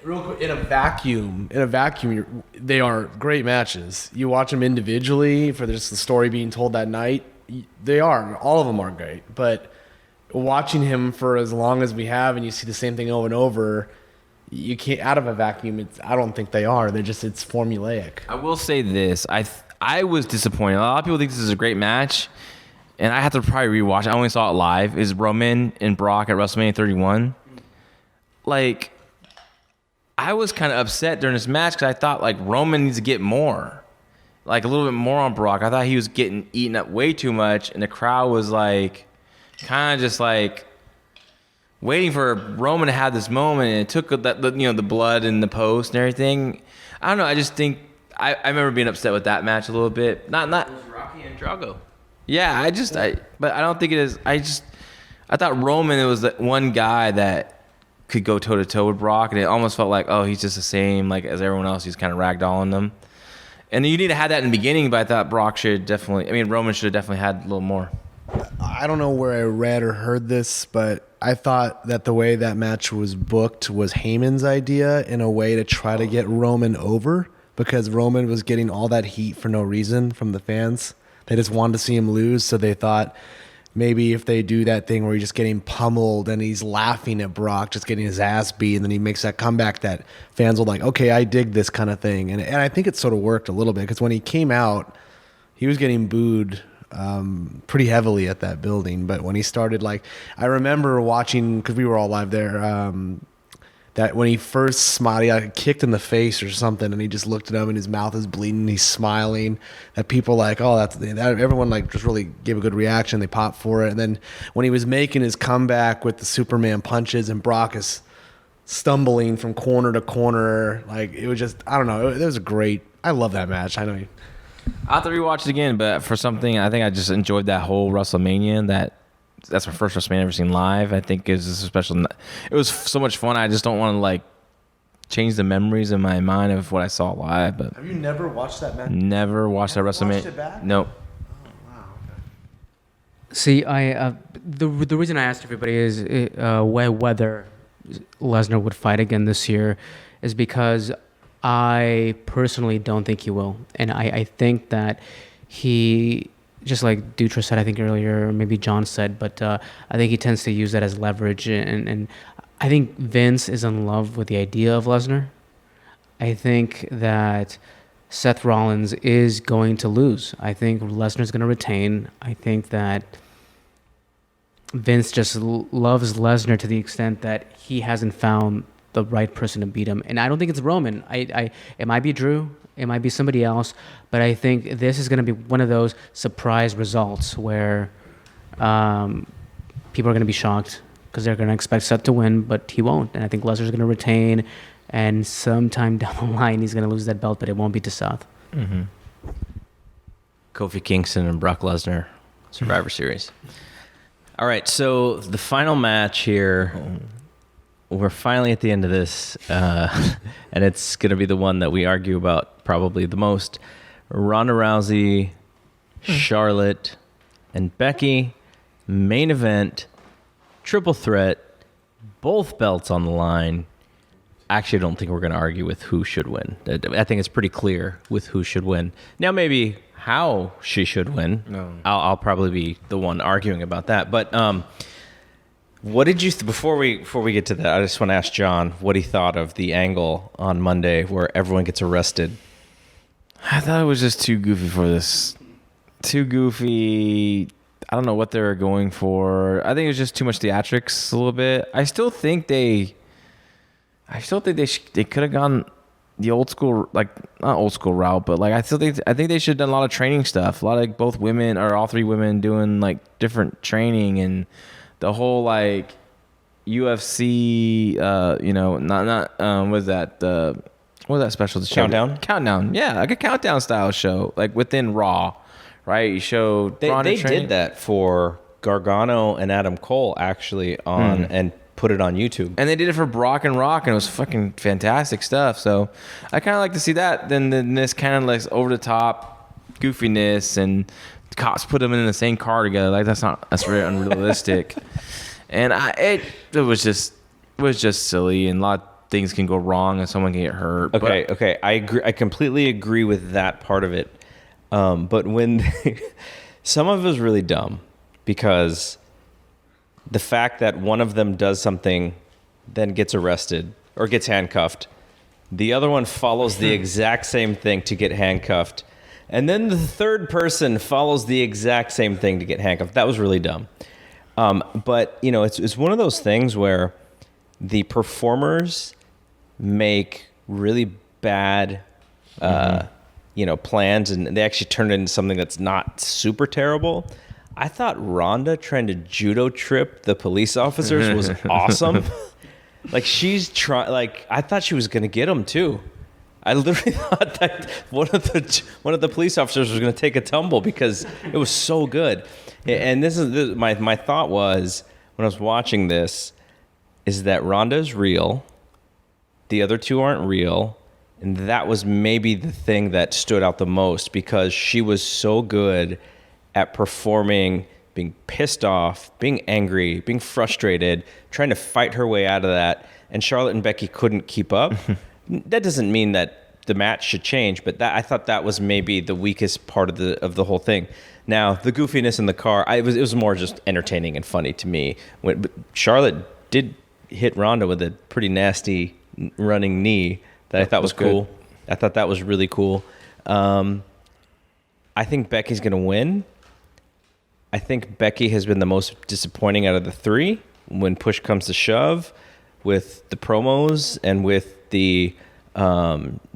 real quick, in a vacuum, they are great matches. You watch them individually for just the story being told that night. All of them are great. But watching him for as long as we have, and you see the same thing over and over, you can't out of a vacuum. I don't think they are. It's formulaic. I will say this: I was disappointed. A lot of people think this is a great match, and I have to probably rewatch. I only saw it live. Is Roman and Brock at WrestleMania 31? Like, I was kind of upset during this match because I thought like Roman needs to get more, like a little bit more on Brock. I thought he was getting eaten up way too much, and the crowd was like, kind of just like waiting for Roman to have this moment, and it took that, the blood and the post and everything. I don't know. I just think I remember being upset with that match a little bit. Not It was Rocky and Drago. Yeah, but I don't think it is. I thought Roman was the one guy that could go toe to toe with Brock, and it almost felt like, oh, he's just the same like as everyone else. He's kind of ragdolling them, and you need to have that in the beginning. But I thought Roman should have definitely had a little more. I don't know where I read or heard this, but I thought that the way that match was booked was Heyman's idea in a way to try to get Roman over, because Roman was getting all that heat for no reason from the fans. They just wanted to see him lose, so they thought maybe if they do that thing where he's just getting pummeled and he's laughing at Brock, just getting his ass beat, and then he makes that comeback, that fans will like, okay, I dig this kind of thing. And I think it sort of worked a little bit, because when he came out, he was getting booed pretty heavily at that building. But when he started, like, I remember watching, because we were all live there, that when he first smiled, he got kicked in the face or something, and he just looked at him and his mouth is bleeding, he's smiling, that people like, oh, that everyone like just really gave a good reaction. They popped for it. And then when he was making his comeback with the Superman punches and Brock is stumbling from corner to corner, like, it was just, I don't know, it was great. I love that match. I know I'll have to rewatch it again, but for something, I think I just enjoyed that whole WrestleMania. That's my first WrestleMania I've ever seen live. I think is a special. It was so much fun. I just don't want to like change the memories in my mind of what I saw live. But have you never watched that match? Never watched that WrestleMania. Watched it back? Nope. Oh, wow. Okay. See, the reason I asked everybody is whether Lesnar would fight again this year is because I personally don't think he will, and I think that he, just like Dutra said, I think earlier, or maybe John said, but I think he tends to use that as leverage, and I think Vince is in love with the idea of Lesnar. I think that Seth Rollins is going to lose. I think Lesnar's going to retain. I think that Vince just loves Lesnar to the extent that he hasn't found the right person to beat him. And I don't think it's Roman. It might be Drew. It might be somebody else. But I think this is going to be one of those surprise results where people are going to be shocked because they're going to expect Seth to win, but he won't. And I think Lesnar's going to retain. And sometime down the line, he's going to lose that belt, but it won't be to Seth. Mm-hmm. Kofi Kingston and Brock Lesnar, Survivor Series. All right, so the final match here. We're finally at the end of this, and it's going to be the one that we argue about probably the most. Ronda Rousey, Charlotte, and Becky, main event, triple threat, both belts on the line. Actually, I don't think we're going to argue with who should win. I think it's pretty clear with who should win. Now, maybe how she should win. No. I'll probably be the one arguing about that. But what did you before we get to that? I just want to ask John what he thought of the angle on Monday where everyone gets arrested. I thought it was just too goofy for this. Too goofy. I don't know what they were going for. I think it was just too much theatrics a little bit. I still think they could have gone the old school, like not old school route, but like I think they should have done a lot of training stuff. A lot of like both women or all three women doing like different training, and the whole like UFC, what was that special? Countdown. Yeah, like a countdown style show, like within Raw, right? You showed they did that for Gargano and Adam Cole actually on and put it on YouTube. And they did it for Brock and Rock, and it was fucking fantastic stuff. So I kind of like to see that than this kind of like over the top goofiness, and the cops put them in the same car together. Like that's very unrealistic. And it was just silly and a lot things can go wrong and someone can get hurt. Okay. I agree. I completely agree with that part of it. But when some of it was really dumb because the fact that one of them does something, then gets arrested or gets handcuffed, the other one follows the exact same thing to get handcuffed, and then the third person follows the exact same thing to get handcuffed. That was really dumb. But it's one of those things where the performers make really bad, plans, and they actually turn it into something that's not super terrible. I thought Rhonda trying to judo trip the police officers was awesome. Like I thought she was gonna get him too. I literally thought that one of the police officers was gonna take a tumble because it was so good. And this my thought was when I was watching this is that Rhonda's real, the other two aren't real, and that was maybe the thing that stood out the most because she was so good at performing, being pissed off, being angry, being frustrated, trying to fight her way out of that, and Charlotte and Becky couldn't keep up. That doesn't mean that the match should change, but I thought that was maybe the weakest part of the whole thing. Now, the goofiness in the car, it was more just entertaining and funny to me. But Charlotte did hit Ronda with a pretty nasty running knee that I thought was cool. Good. I thought that was really cool. I think Becky's going to win. I think Becky has been the most disappointing out of the three when push comes to shove with the promos and with the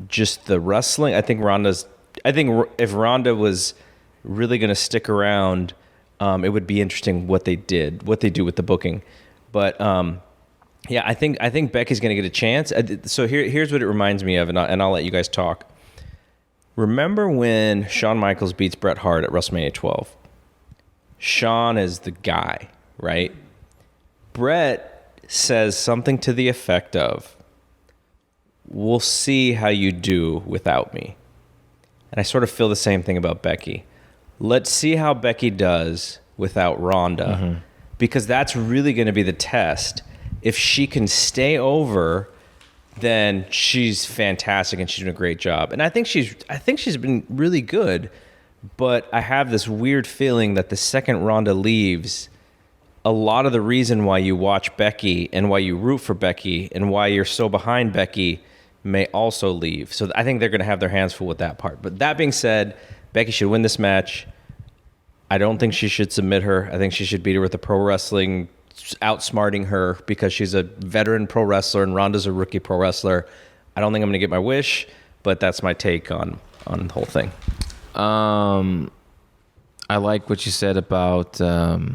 just the wrestling. I think if Ronda was really going to stick around, it would be interesting what they do with the booking. But I think Becky's going to get a chance. So here's what it reminds me of, and I'll let you guys talk. Remember when Shawn Michaels beats Bret Hart at WrestleMania 12? Shawn is the guy, right? Bret says something to the effect of, "We'll see how you do without me." And I sort of feel the same thing about Becky. Let's see how Becky does without Ronda, because that's really going to be the test. If she can stay over, then she's fantastic and she's doing a great job. And I think she's been really good. But I have this weird feeling that the second Ronda leaves, a lot of the reason why you watch Becky and why you root for Becky and why you're so behind Becky may also leave. So I think they're going to have their hands full with that part. But that being said, Becky should win this match. I don't think she should submit her. I think she should beat her with the pro wrestling, outsmarting her because she's a veteran pro wrestler and Ronda's a rookie pro wrestler. I don't think I'm going to get my wish, but that's my take on the whole thing. I like what you said about. That.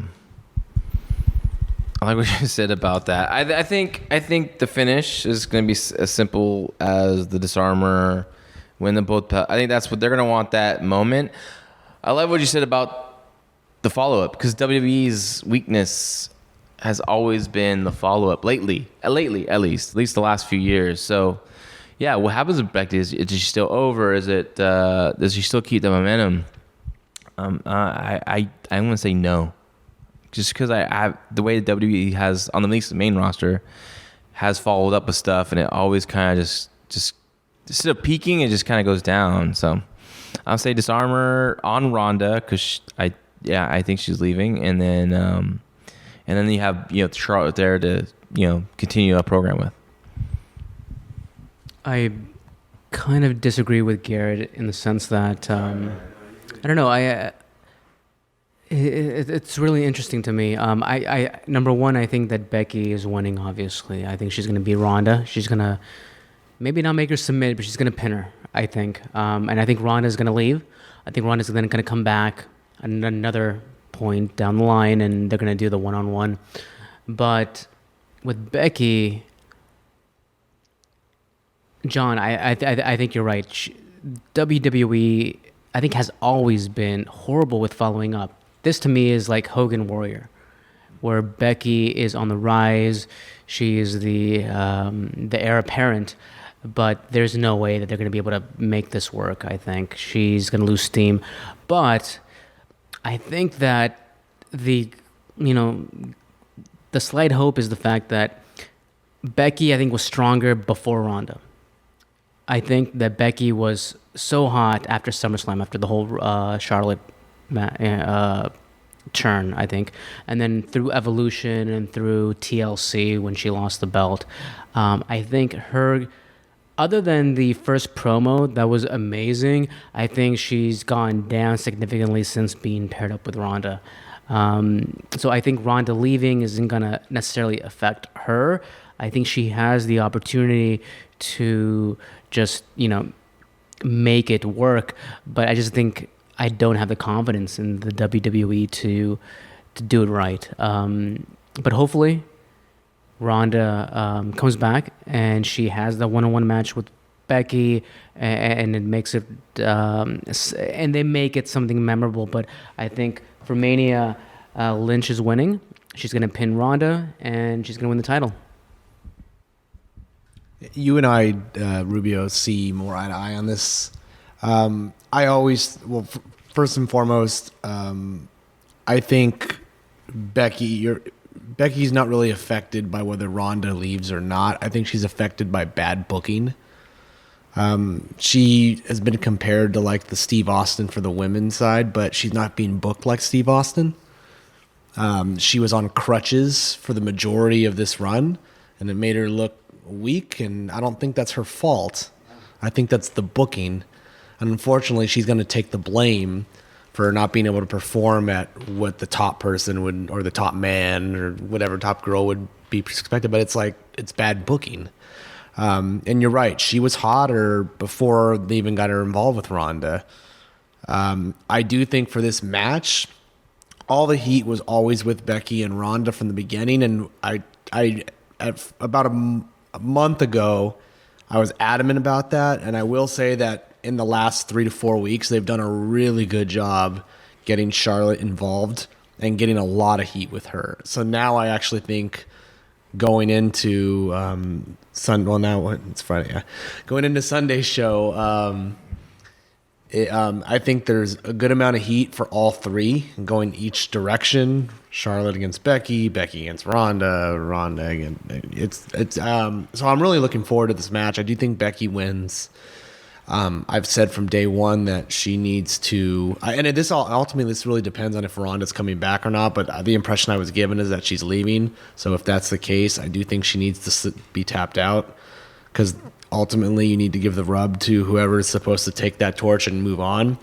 I think the finish is going to be as simple as the disarmer, win them both. I think that's what they're going to want, that moment. I love what you said about the follow up because WWE's weakness has always been the follow up lately, at least the last few years. So. Yeah, what happens with Becky? Is she still over? Is it? Does she still keep the momentum? I'm gonna say no, just because I the way the WWE has on at least the main roster has followed up with stuff, and it always kind of just instead of peaking, it just kind of goes down. So I'll say disarmer on Ronda because I think she's leaving, and then you have Charlotte there to continue a program with. I kind of disagree with Garrett in the sense that I don't know. It's really interesting to me. I number one, I think that Becky is winning. Obviously, I think she's going to beat Ronda. She's going to maybe not make her submit, but she's going to pin her. I think, and I think Ronda's going to leave. I think Ronda's then going to come back at another point down the line, and they're going to do the one-on-one. But with Becky. John, I think you're right. WWE, I think, has always been horrible with following up. This, to me, is like Hogan Warrior, where Becky is on the rise. She is the heir apparent, but there's no way that they're going to be able to make this work, I think. She's going to lose steam. But I think that the slight hope is the fact that Becky, I think, was stronger before Ronda. I think that Becky was so hot after SummerSlam, after the whole Charlotte turn, I think. And then through Evolution and through TLC when she lost the belt, I think her, other than the first promo that was amazing, I think she's gone down significantly since being paired up with Ronda. So I think Ronda leaving isn't going to necessarily affect her. I think she has the opportunity to just, make it work. But I just think I don't have the confidence in the WWE to do it right. But hopefully Ronda comes back and she has the one-on-one match with Becky, and it makes it, and they make it something memorable. But I think for Mania, Lynch is winning. She's going to pin Ronda, and she's going to win the title. You and I, Rubio, see more eye to eye on this. First and foremost, I think Becky's not really affected by whether Ronda leaves or not. I think she's affected by bad booking. She has been compared to like the Steve Austin for the women's side, but she's not being booked like Steve Austin. She was on crutches for the majority of this run, and it made her look weak, and I don't think that's her fault. I think that's the booking. And unfortunately, she's going to take the blame for not being able to perform at what the top person would, or the top man, or whatever top girl would be expected. But it's bad booking. And you're right. She was hotter before they even got her involved with Ronda. I do think for this match, all the heat was always with Becky and Ronda from the beginning. And about a month ago, I was adamant about that. And I will say that in the last 3 to 4 weeks, they've done a really good job getting Charlotte involved and getting a lot of heat with her. So now I actually think going into it's Friday. Yeah. Going into Sunday's show, I think there's a good amount of heat for all three going each direction. Charlotte against Becky, Becky against Ronda, Ronda against so I'm really looking forward to this match. I do think Becky wins. I've said from day one that she needs to, and this really depends on if Ronda's coming back or not. But the impression I was given is that she's leaving. So if that's the case, I do think she needs to be tapped out, because ultimately you need to give the rub to whoever is supposed to take that torch and move on.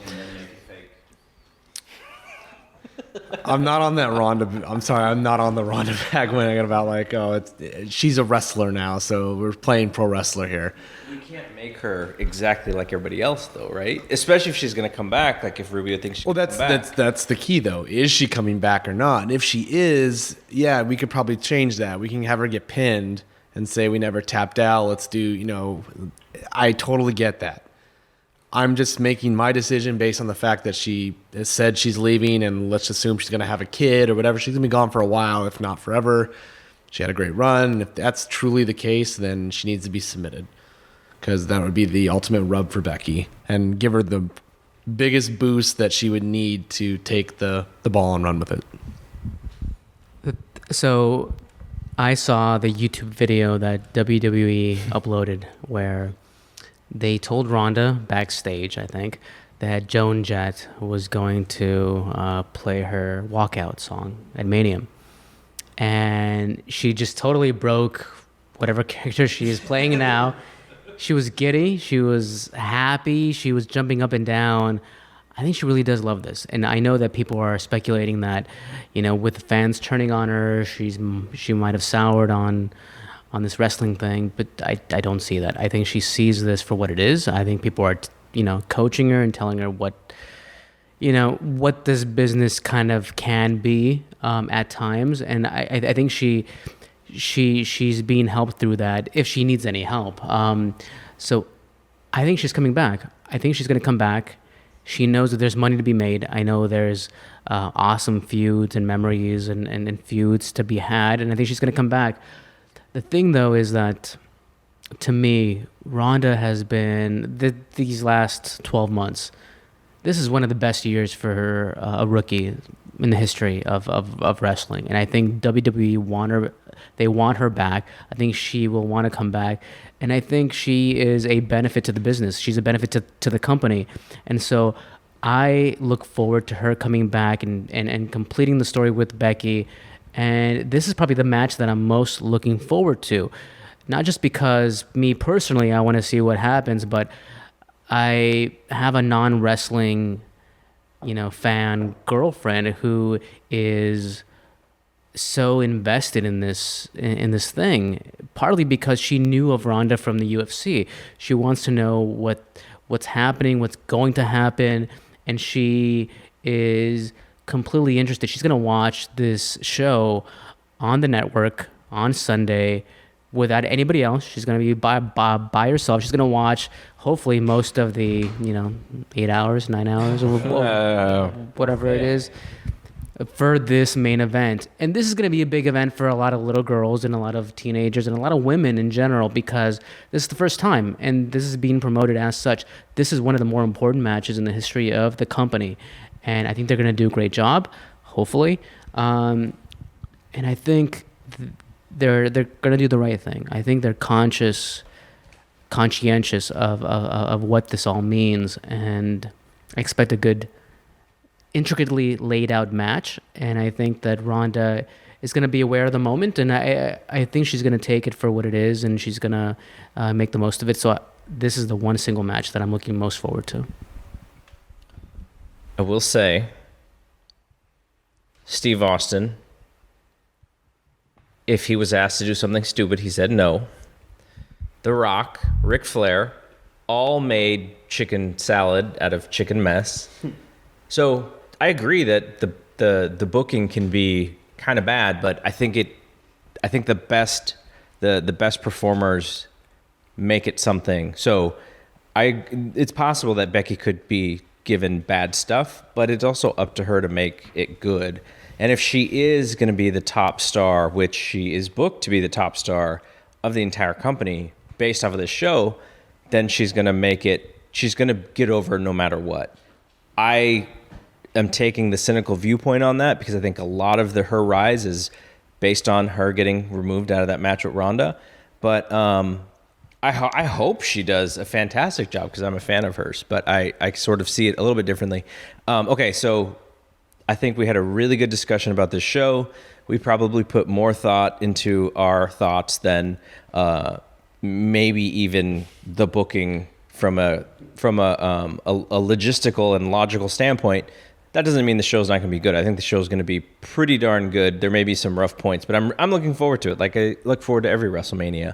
I'm not on that Ronda. I'm sorry, I'm not on the Ronda bandwagon about she's a wrestler now, so we're playing pro wrestler here. You can't make her exactly like everybody else, though, right? Especially if she's going to come back. Like if Rubio thinks she's come back. That's the key, though. Is she coming back or not? And if she is, yeah, we could probably change that. We can have her get pinned and say we never tapped out. Let's do, I totally get that. I'm just making my decision based on the fact that she has said she's leaving, and let's assume she's going to have a kid or whatever. She's going to be gone for a while, if not forever. She had a great run. And if that's truly the case, then she needs to be submitted, because that would be the ultimate rub for Becky and give her the biggest boost that she would need to take the ball and run with it. So I saw the YouTube video that WWE uploaded where they told Ronda backstage, I think, that Joan Jett was going to play her walkout song at Mania. And she just totally broke whatever character she is playing now. She was giddy. She was happy. She was jumping up and down. I think she really does love this. And I know that people are speculating that, with the fans turning on her, she might have soured on this wrestling thing, but I don't see that. I think she sees this for what it is. I think people are, coaching her and telling her what this business kind of can be at times. And I think she's being helped through that if she needs any help. So I think she's coming back. I think she's going to come back. She knows that there's money to be made. I know there's awesome feuds and memories and feuds to be had, and I think she's going to come back. The thing, though, is that, to me, Ronda has been, these last 12 months, this is one of the best years for her, a rookie. in the history of wrestling, and I think WWE they want her back. I think she will want to come back, and I think she is a benefit to the business. She's a benefit to the company, and so I look forward to her coming back and completing the story with Becky. And this is probably the match that I'm most looking forward to. Not just because me personally, I want to see what happens, but I have a non-wrestling, fan girlfriend who is so invested in this thing, partly because she knew of Ronda from the UFC. She wants to know what's happening, what's going to happen, and she is completely interested. She's going to watch this show on the network on Sunday without anybody else. She's going to be by herself. She's going to watch, hopefully, most of the 8 hours, 9 hours, or whatever it is, for this main event. And this is going to be a big event for a lot of little girls and a lot of teenagers and a lot of women in general, because this is the first time, and this is being promoted as such. This is one of the more important matches in the history of the company, and I think they're going to do a great job, hopefully. And I think they're going to do the right thing. I think they're conscientious of what this all means, and I expect a good, intricately laid out match. And I think that Ronda is going to be aware of the moment, and I think she's going to take it for what it is, and she's going to make the most of it. So this is the one single match that I'm looking most forward to. I will say, Steve Austin, if he was asked to do something stupid, he said no. The Rock, Ric Flair, all made chicken salad out of chicken mess. So I agree that the booking can be kind of bad, but I think the best performers make it something. So it's possible that Becky could be given bad stuff, but it's also up to her to make it good. And if she is going to be the top star, which she is booked to be the top star of the entire company based off of this show, then she's going to make it, she's going to get over no matter what. I am taking the cynical viewpoint on that because I think a lot of her rise is based on her getting removed out of that match with Ronda. But I hope she does a fantastic job because I'm a fan of hers, but I sort of see it a little bit differently. Okay, so I think we had a really good discussion about this show. We probably put more thought into our thoughts than maybe even the booking from a logistical and logical standpoint. That doesn't mean the show's not going to be good. I think the show's going to be pretty darn good. There may be some rough points, but I'm looking forward to it. Like I look forward to every WrestleMania.